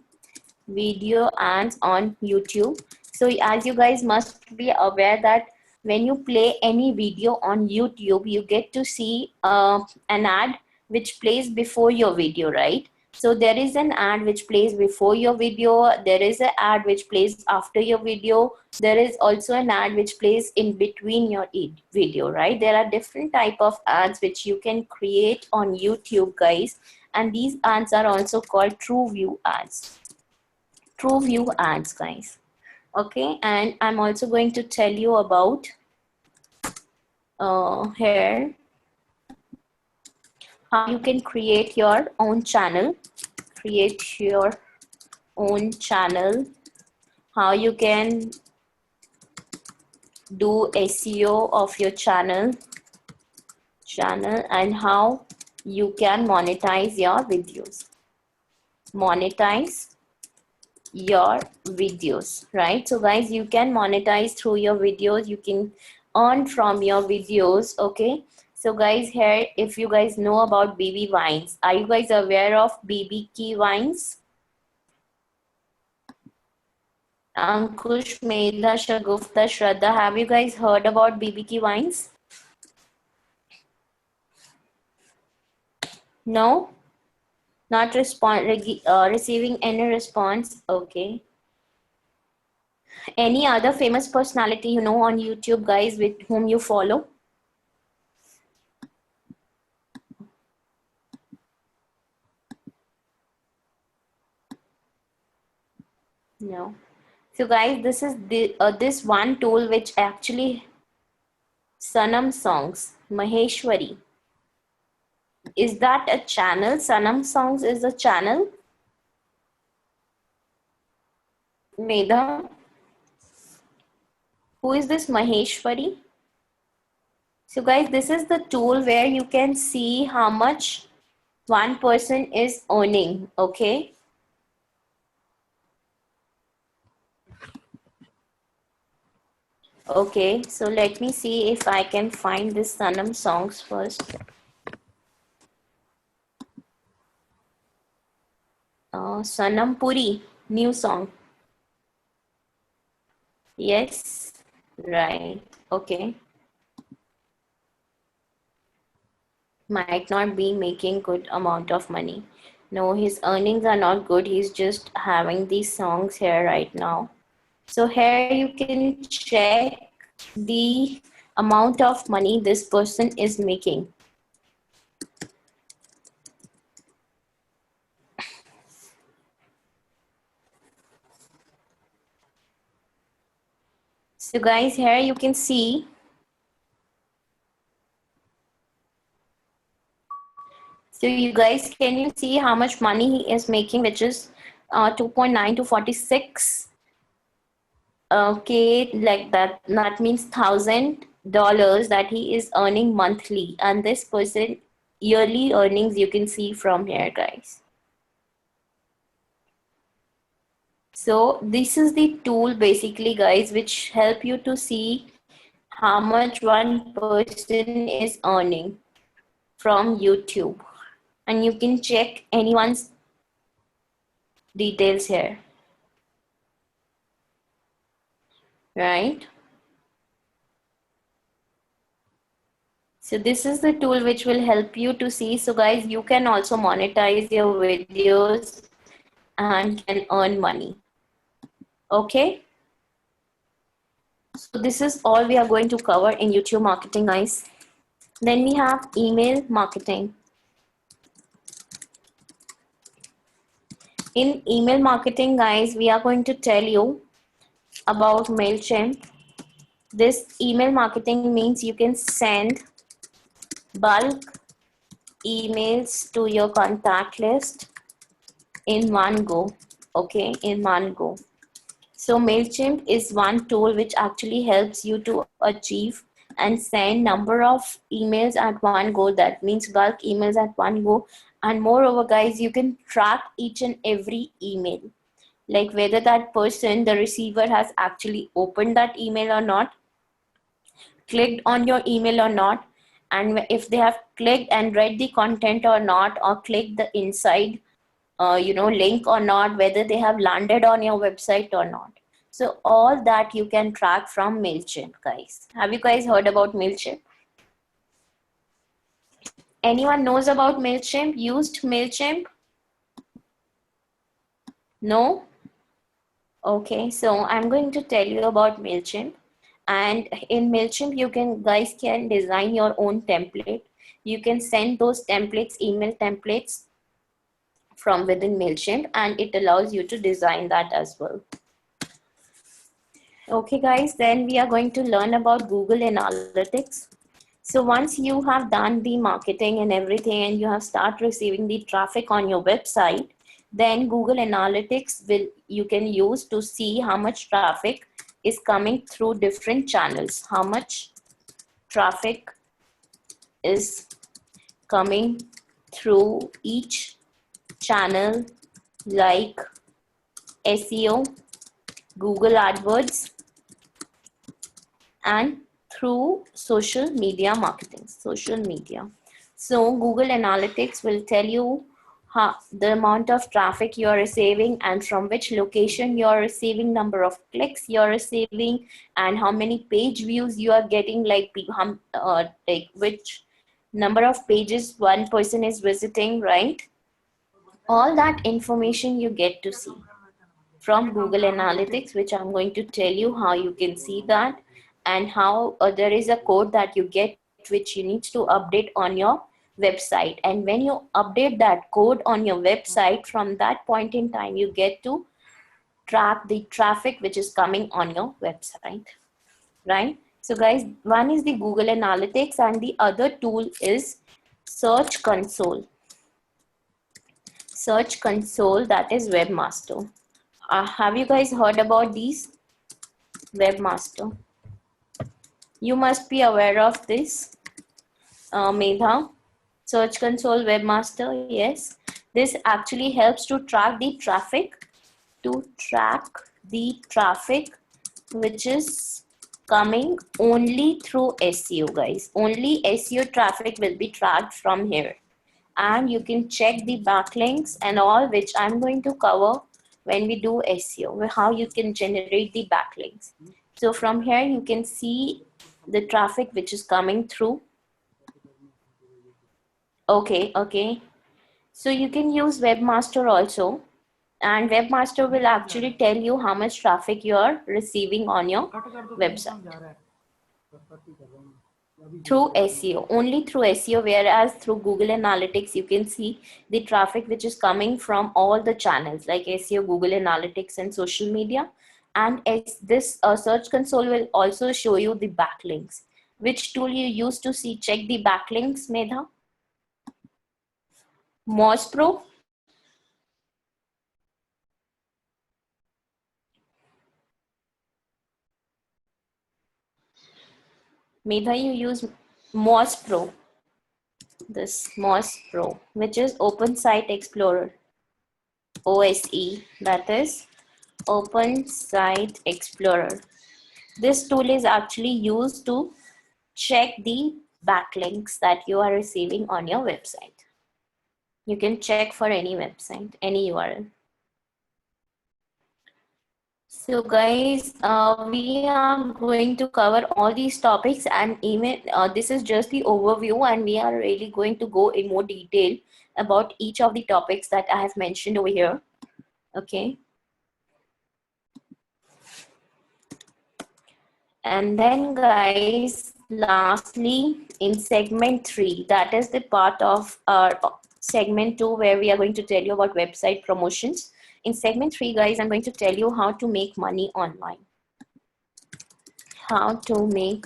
video ads on YouTube. So as you guys must be aware that when you play any video on YouTube, you get to see an ad which plays before your video, right? So there is an ad which plays before your video, there is an ad which plays after your video, there is also an ad which plays in between your video, right? There are different type of ads which you can create on YouTube, guys, and these ads are also called true view ads. True view ads, guys. Okay, and I'm also going to tell you about here how you can create your own channel, how you can do SEO of your channel, and how you can monetize your videos. Monetize your videos, right? So guys, you can monetize through your videos, you can earn from your videos. Okay, so guys, here if you guys know about BB Vines, are you guys aware of BB Vines? Ankush, Medha, Shagufta, Shraddha, have you guys heard about BB Vines? No, not receiving any response. Okay, any other famous personality you know on YouTube, guys, with whom you follow? No. So guys, this is the this one tool which actually Sanam Songs, Maheshwari. Is that a channel? Sanam Songs is a channel? Medha, who is this Maheshwari? So guys, this is the tool where you can see how much one person is earning. Okay. Okay, so let me see if I can find this Sanam songs first. Sanam Puri, new song. Yes, right. Okay. Might not be making good amount of money. No, his earnings are not good. He's just having these songs here right now. So here you can check the amount of money this person is making. So guys, here you can see. So you guys, can you see how much money he is making, which is 2.9 to 46. Okay, like that. That means $1,000 that he is earning monthly, and this person yearly earnings you can see from here, guys. So this is the tool basically, guys, which help you to see how much one person is earning from YouTube, and you can check anyone's details here, right? So this is the tool which will help you to see. So guys, you can also monetize your videos and can earn money. Okay. So this is all we are going to cover in YouTube marketing, guys. Then we have email marketing. In email marketing, guys, we are going to tell you about MailChimp. This email marketing means you can send bulk emails to your contact list in one go. Okay, in one go. So MailChimp is one tool which actually helps you to achieve and send number of emails at one go. That means bulk emails at one go. And moreover, guys, you can track each and every email, like whether that person, the receiver, has actually opened that email or not, clicked on your email or not, and if they have clicked and read the content or not, or clicked the inside link or not, whether they have landed on your website or not. So all that you can track from MailChimp, guys. Have you guys heard about MailChimp? Anyone knows about MailChimp? Used MailChimp? No? Okay, so I'm going to tell you about MailChimp. And in MailChimp, you can guys can design your own template. You can send those templates, email templates from within MailChimp, and it allows you to design that as well. Okay guys, then we are going to learn about Google Analytics. So once you have done the marketing and everything and you have start receiving the traffic on your website, then Google Analytics you can use to see how much traffic is coming through different channels, how much traffic is coming through each channel, like SEO, Google AdWords, and through social media marketing, social media. So Google Analytics will tell you the amount of traffic you're receiving and from which location you're receiving, number of clicks you're receiving, and how many page views you are getting, like which number of pages one person is visiting, right? All that information you get to see from Google Analytics, which I'm going to tell you how you can see that, and how there is a code that you get which you need to update on your website. And when you update that code on your website, from that point in time, you get to track the traffic which is coming on your website, right? So guys, one is the Google Analytics and the other tool is Search Console. Search Console, that is Webmaster. Have you guys heard about these? Webmaster. You must be aware of this, Medha. Search Console, Webmaster, yes. This actually helps to track the traffic, which is coming only through SEO, guys. Only SEO traffic will be tracked from here. And you can check the backlinks and all, which I'm going to cover when we do SEO, how you can generate the backlinks. So from here you can see the traffic which is coming through. Okay. So you can use Webmaster also, and Webmaster will actually tell you how much traffic you are receiving on your website through SEO, only through SEO, whereas through Google Analytics you can see the traffic which is coming from all the channels like SEO, Google Analytics and social media. And this Search Console will also show you the backlinks. Which tool you use to check the backlinks, Medha? Moz Pro? Medha, you use Moz Pro. This Moz Pro, which is Open Site Explorer. OSE, that is Open Site Explorer. This tool is actually used to check the backlinks that you are receiving on your website. You can check for any website, any URL. So guys, we are going to cover all these topics, and even this is just the overview, and we are really going to go in more detail about each of the topics that I have mentioned over here. Okay. And then guys, lastly, in segment 3, that is the part of our segment 2 where we are going to tell you about website promotions. In segment 3, guys, I'm going to tell you how to make money online. How to make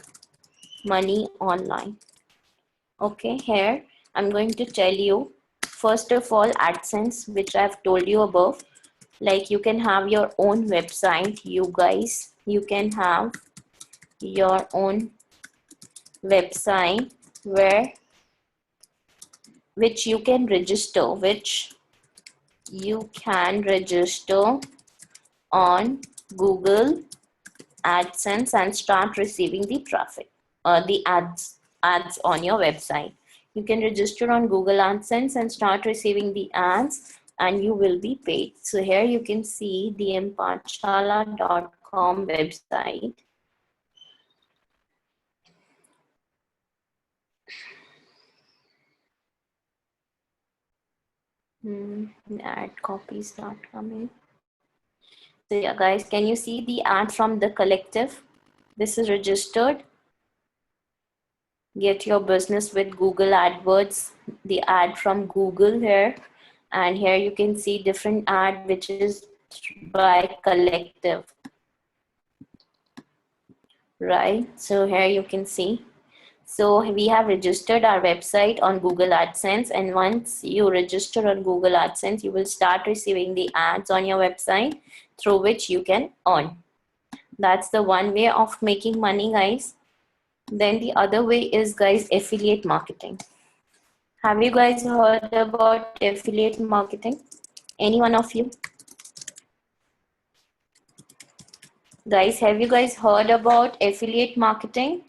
money online. Okay, here I'm going to tell you, first of all, AdSense, which I've told you above. Like, you can have your own website, you guys. You can have your own website which you can register on Google AdSense and start receiving the traffic, the ads on your website. You can register on Google AdSense and start receiving the ads, and you will be paid. So here you can see the mpathshala.com website. Ad copies not coming. So yeah, guys, can you see the ad from The Collective? This is registered. Get your business with Google AdWords, the ad from Google here. And here you can see different ad which is by Collective. Right, so here you can see. So we have registered our website on Google AdSense, and once you register on Google AdSense, you will start receiving the ads on your website through which you can earn. That's the one way of making money, guys. Then the other way is, guys, affiliate marketing. Have you guys heard about affiliate marketing? Any one of you? Guys, have you guys heard about affiliate marketing?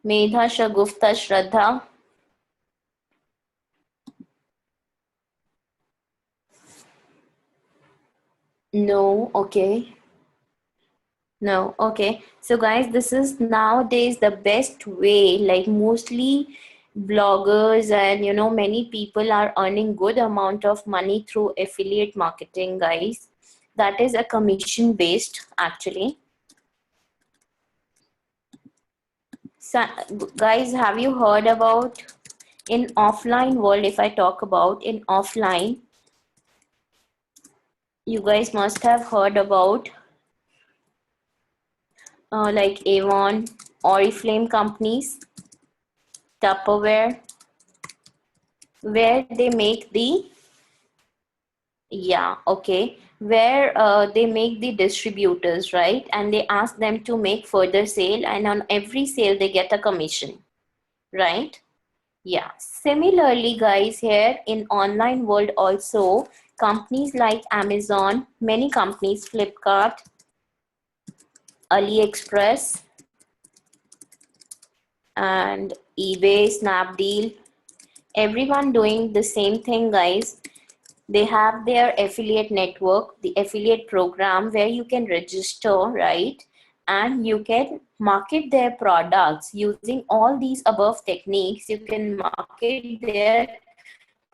Medha, Shagufta, Shraddha. No, okay. No, okay. So guys, this is nowadays the best way, like mostly bloggers and many people are earning good amount of money through affiliate marketing, guys. That is a commission based actually. So, guys, have you heard about in offline world? If I talk about in offline, you guys must have heard about like Avon, Oriflame companies, Tupperware, where they make the Yeah, okay. Where they make the distributors, right? And they ask them to make further sale, and on every sale they get a commission, right? Yeah. Similarly, guys, here in online world also, companies like Amazon, many companies, Flipkart, AliExpress, and eBay, Snapdeal, everyone doing the same thing, guys. They have their affiliate network, the affiliate program where you can register, right? And you can market their products using all these above techniques. You can market their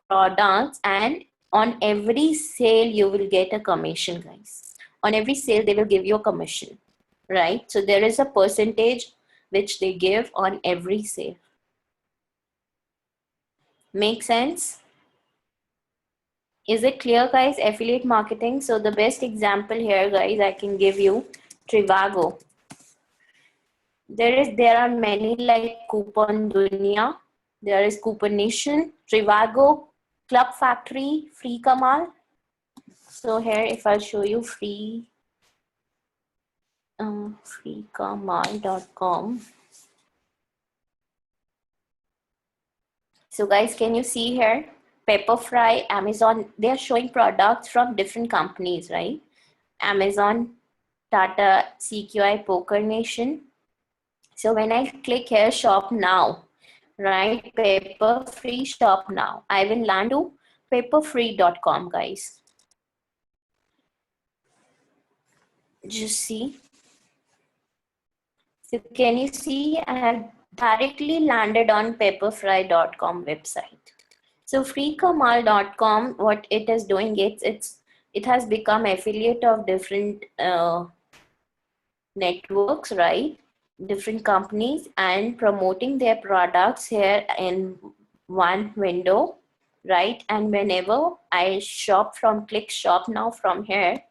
products, and on every sale you will get a commission, guys. On every sale they will give you a commission, right? So there is a percentage which they give on every sale. Make sense? Is it clear, guys? Affiliate marketing. So the best example here, guys, I can give you Trivago. There are many like Coupon Dunia. There is Coupon Nation, Trivago, Club Factory, Free Kamal. So here, if I show you freekamal.com. So guys, can you see here? Pepperfry, Amazon, they are showing products from different companies, right? Amazon, Tata, CQI, Poker Nation. So when I click here, shop now, right? Paper free shop now. I will land to paperfree.com, guys. Just see. So can you see I have directly landed on paperfry.com website. So freekamal.com, what it is doing, it has become affiliate of different networks, right? Different companies, and promoting their products here in one window, right? And whenever I shop from click shop now from here,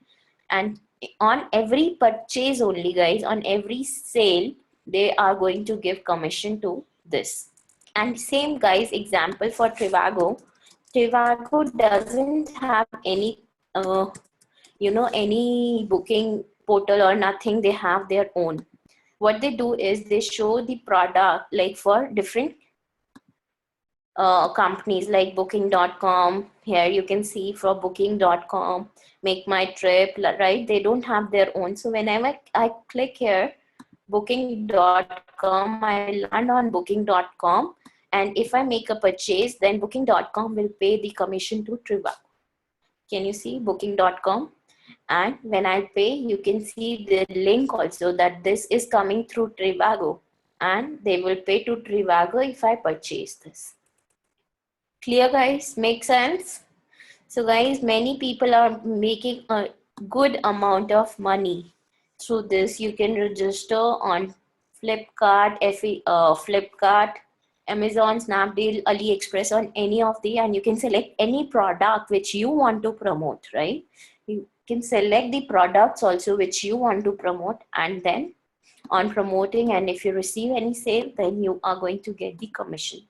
and on every purchase only, guys, on every sale, they are going to give commission to this. And same, guys, example for Trivago doesn't have any any booking portal or nothing. They have their own. What they do is they show the product like for different companies like booking.com. Here you can see for booking.com, make my trip, right? They don't have their own. So whenever I click here booking.com, I land on booking.com, and if I make a purchase, then booking.com will pay the commission to Trivago. Can you see booking.com? And when I pay, you can see the link also that this is coming through Trivago, and they will pay to Trivago if I purchase this. Clear, guys? Make sense? So guys, many people are making a good amount of money through this. You can register on Flipkart, Flipkart, Amazon, Snapdeal, AliExpress, on any of the, and you can select any product which you want to promote, right? You can select the products also which you want to promote, and then on promoting, and if you receive any sale, then you are going to get the commission.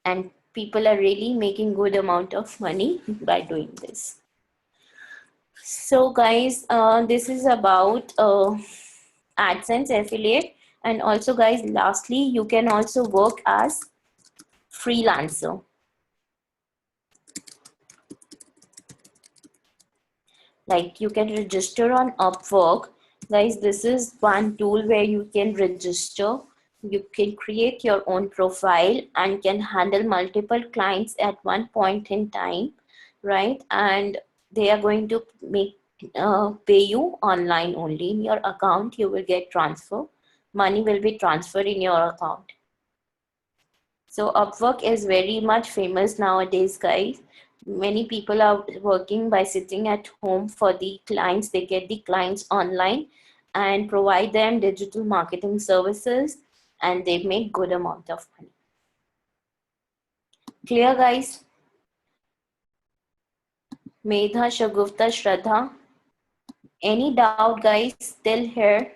And people are really making good amount of money by doing this. So guys, this is about AdSense affiliate. And also guys, lastly, you can also work as freelancer. Like you can register on Upwork. Guys, this is one tool where you can register. You can create your own profile and can handle multiple clients at one point in time, right? And they are going to pay you online only. In your account you will get transfer. Money will be transferred in your account. So Upwork is very much famous nowadays, guys. Many people are working by sitting at home for the clients. They get the clients online and provide them digital marketing services, and they make good amount of money. Clear, guys? Medha, Shagufta, Shraddha. Any doubt, guys, still here?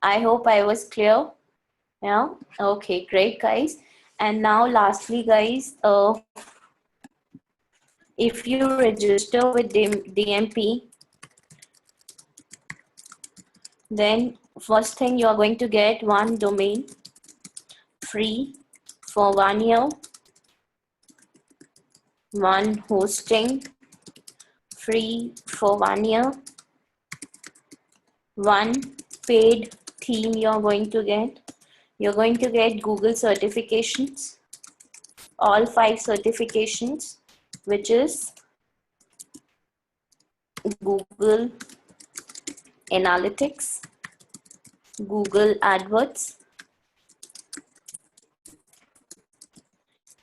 I hope I was clear. Yeah, okay, great, guys. And now lastly, guys, If you register with DMP, then first thing you are going to get one domain free for 1 year, one hosting free for 1 year, one paid theme you are going to get. You're going to get Google certifications, all 5 certifications, which is Google Analytics, Google AdWords,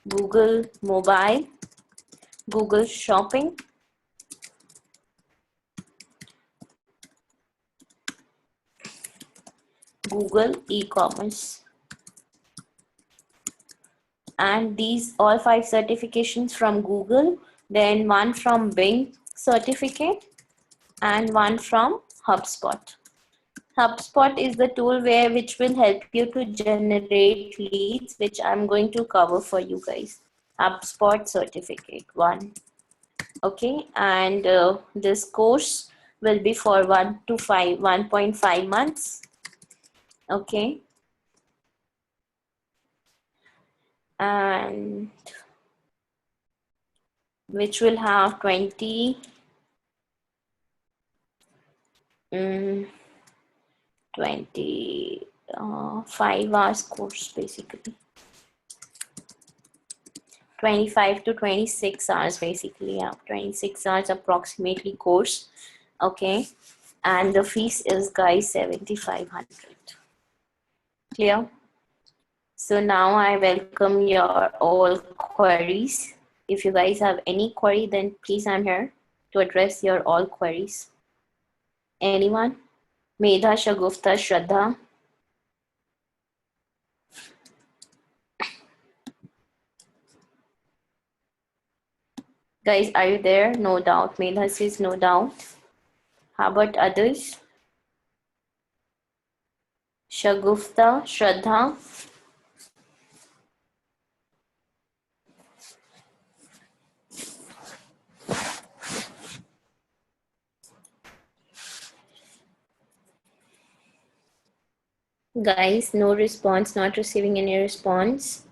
Google Mobile, Google Shopping, Google E-commerce. And these all 5 certifications from Google, then one from Bing certificate, and one from HubSpot. HubSpot is the tool which will help you to generate leads, which I'm going to cover for you guys. HubSpot certificate 1. Okay, and this course will be for 1.5 months. Okay, and which will have 25 hours course, basically 25 to 26 hours, basically. Yeah, 26 hours approximately course. Okay, and the fees is, guys, 7,500. Clear? So now I welcome your all queries. If you guys have any query, then please, I'm here to address your all queries. Anyone? Medha, Shagufta, Shraddha. Guys, are you there? No doubt. Medha says no doubt. How about others? Shagufta, Shraddha. Guys, no response, not receiving any response.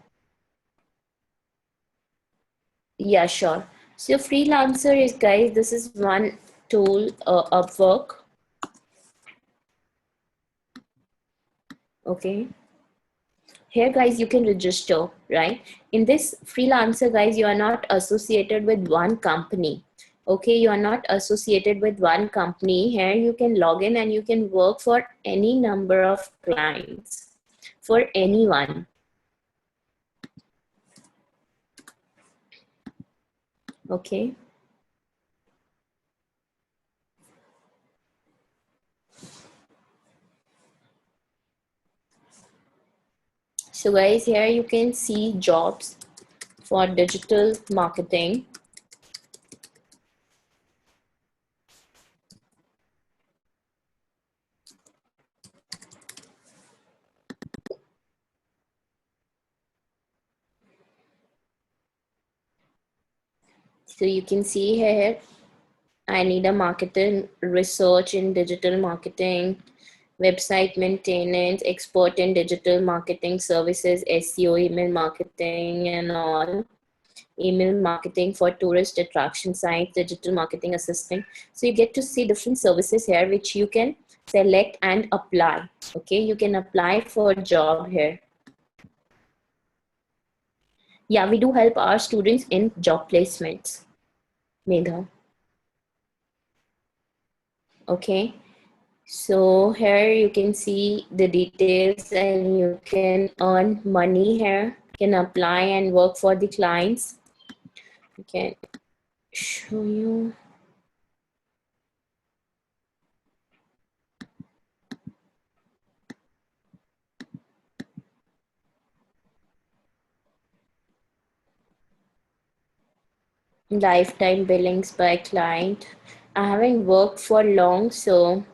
Yeah, sure. So freelancer is, guys, this is one tool, Upwork. Okay. Here, guys, you can register, right? In this freelancer, guys, you are not associated with one company. Okay, you are not associated with one company. Here you can log in and you can work for any number of clients, for anyone. Okay. So guys, here you can see jobs for digital marketing. So you can see here, I need a marketing research in digital marketing, website maintenance, expert in digital marketing services, SEO, email marketing and all. Email marketing for tourist attraction sites, digital marketing assistant. So you get to see different services here which you can select and apply. Okay, you can apply for a job here. Yeah, we do help our students in job placements, Medha. Okay, so here you can see the details and you can earn money here. You can apply and work for the clients. I can show you. Lifetime billings by client. I haven't worked for long, so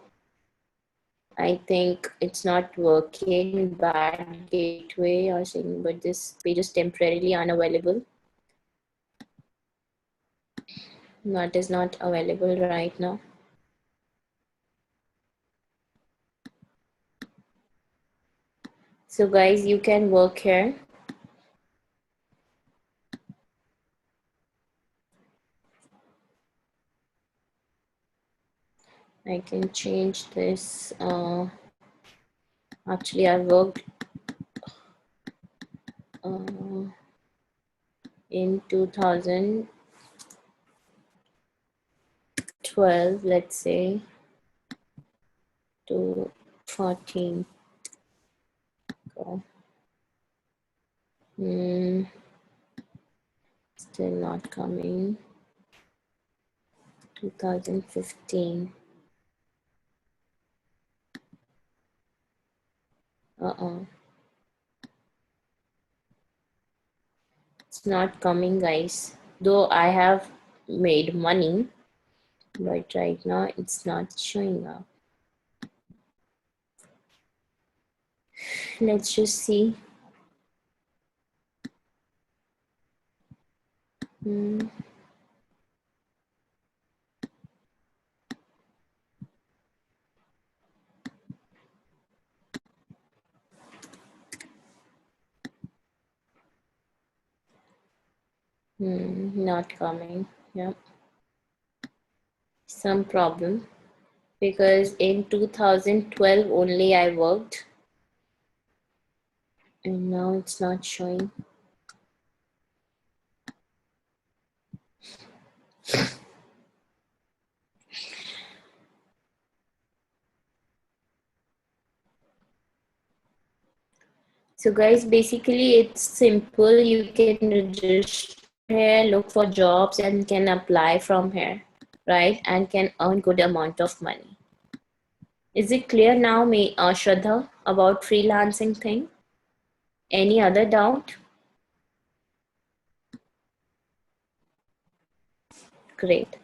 I think it's not working. Bad gateway or something, but this page is temporarily unavailable. That is not available right now. So guys, you can work here. I can change this. Actually, I worked in 2012, let's say, to 14. Still not coming. 2015. It's not coming, guys. Though I have made money, but right now it's not showing up. Let's just see. Not coming. Yep. Some problem because in 2012 only I worked and now it's not showing. So guys, basically it's simple. You can register here, look for jobs and can apply from here, right? And can earn good amount of money. Is it clear now, Shraddha, about freelancing thing? Any other doubt? Great.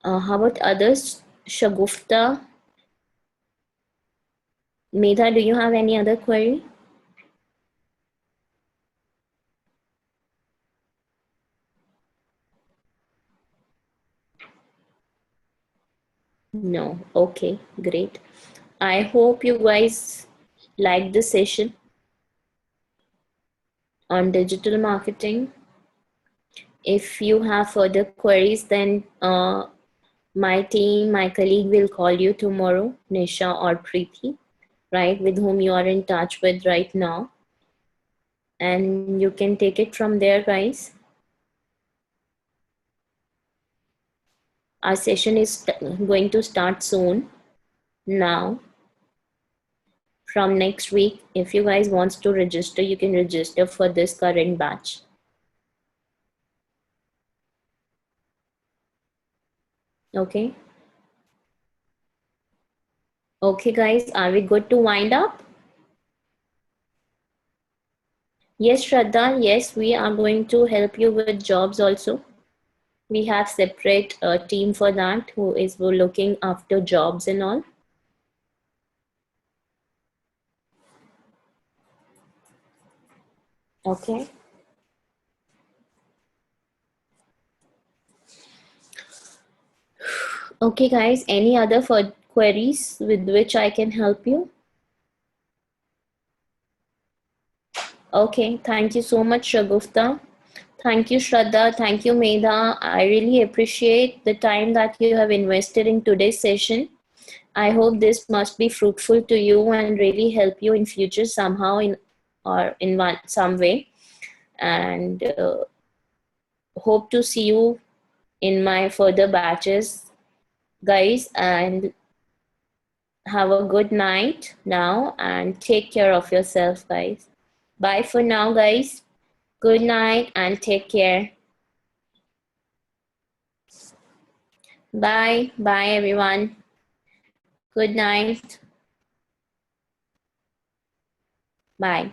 How about others? Shagufta, Medha, do you have any other query? No. Okay, great. I hope you guys like the session on digital marketing. If you have further queries, then my team, my colleague will call you tomorrow, Nisha or Preeti, right, with whom you are in touch with right now. And you can take it from there, guys. Our session is going to start soon. Now, from next week, if you guys wants to register, you can register for this current batch. Okay. Okay, guys, are we good to wind up? Yes, Shraddha, yes, we are going to help you with jobs also. We have separate team for that who is looking after jobs and all. Okay. Okay, guys, any other queries with which I can help you? Okay, thank you so much, Shagufta. Thank you, Shraddha. Thank you, Medha. I really appreciate the time that you have invested in today's session. I hope this must be fruitful to you and really help you in future somehow in some way. And hope to see you in my further batches, guys. And have a good night now and take care of yourself, guys. Bye for now, guys. Good night and take care. Bye. Bye, everyone. Good night. Bye.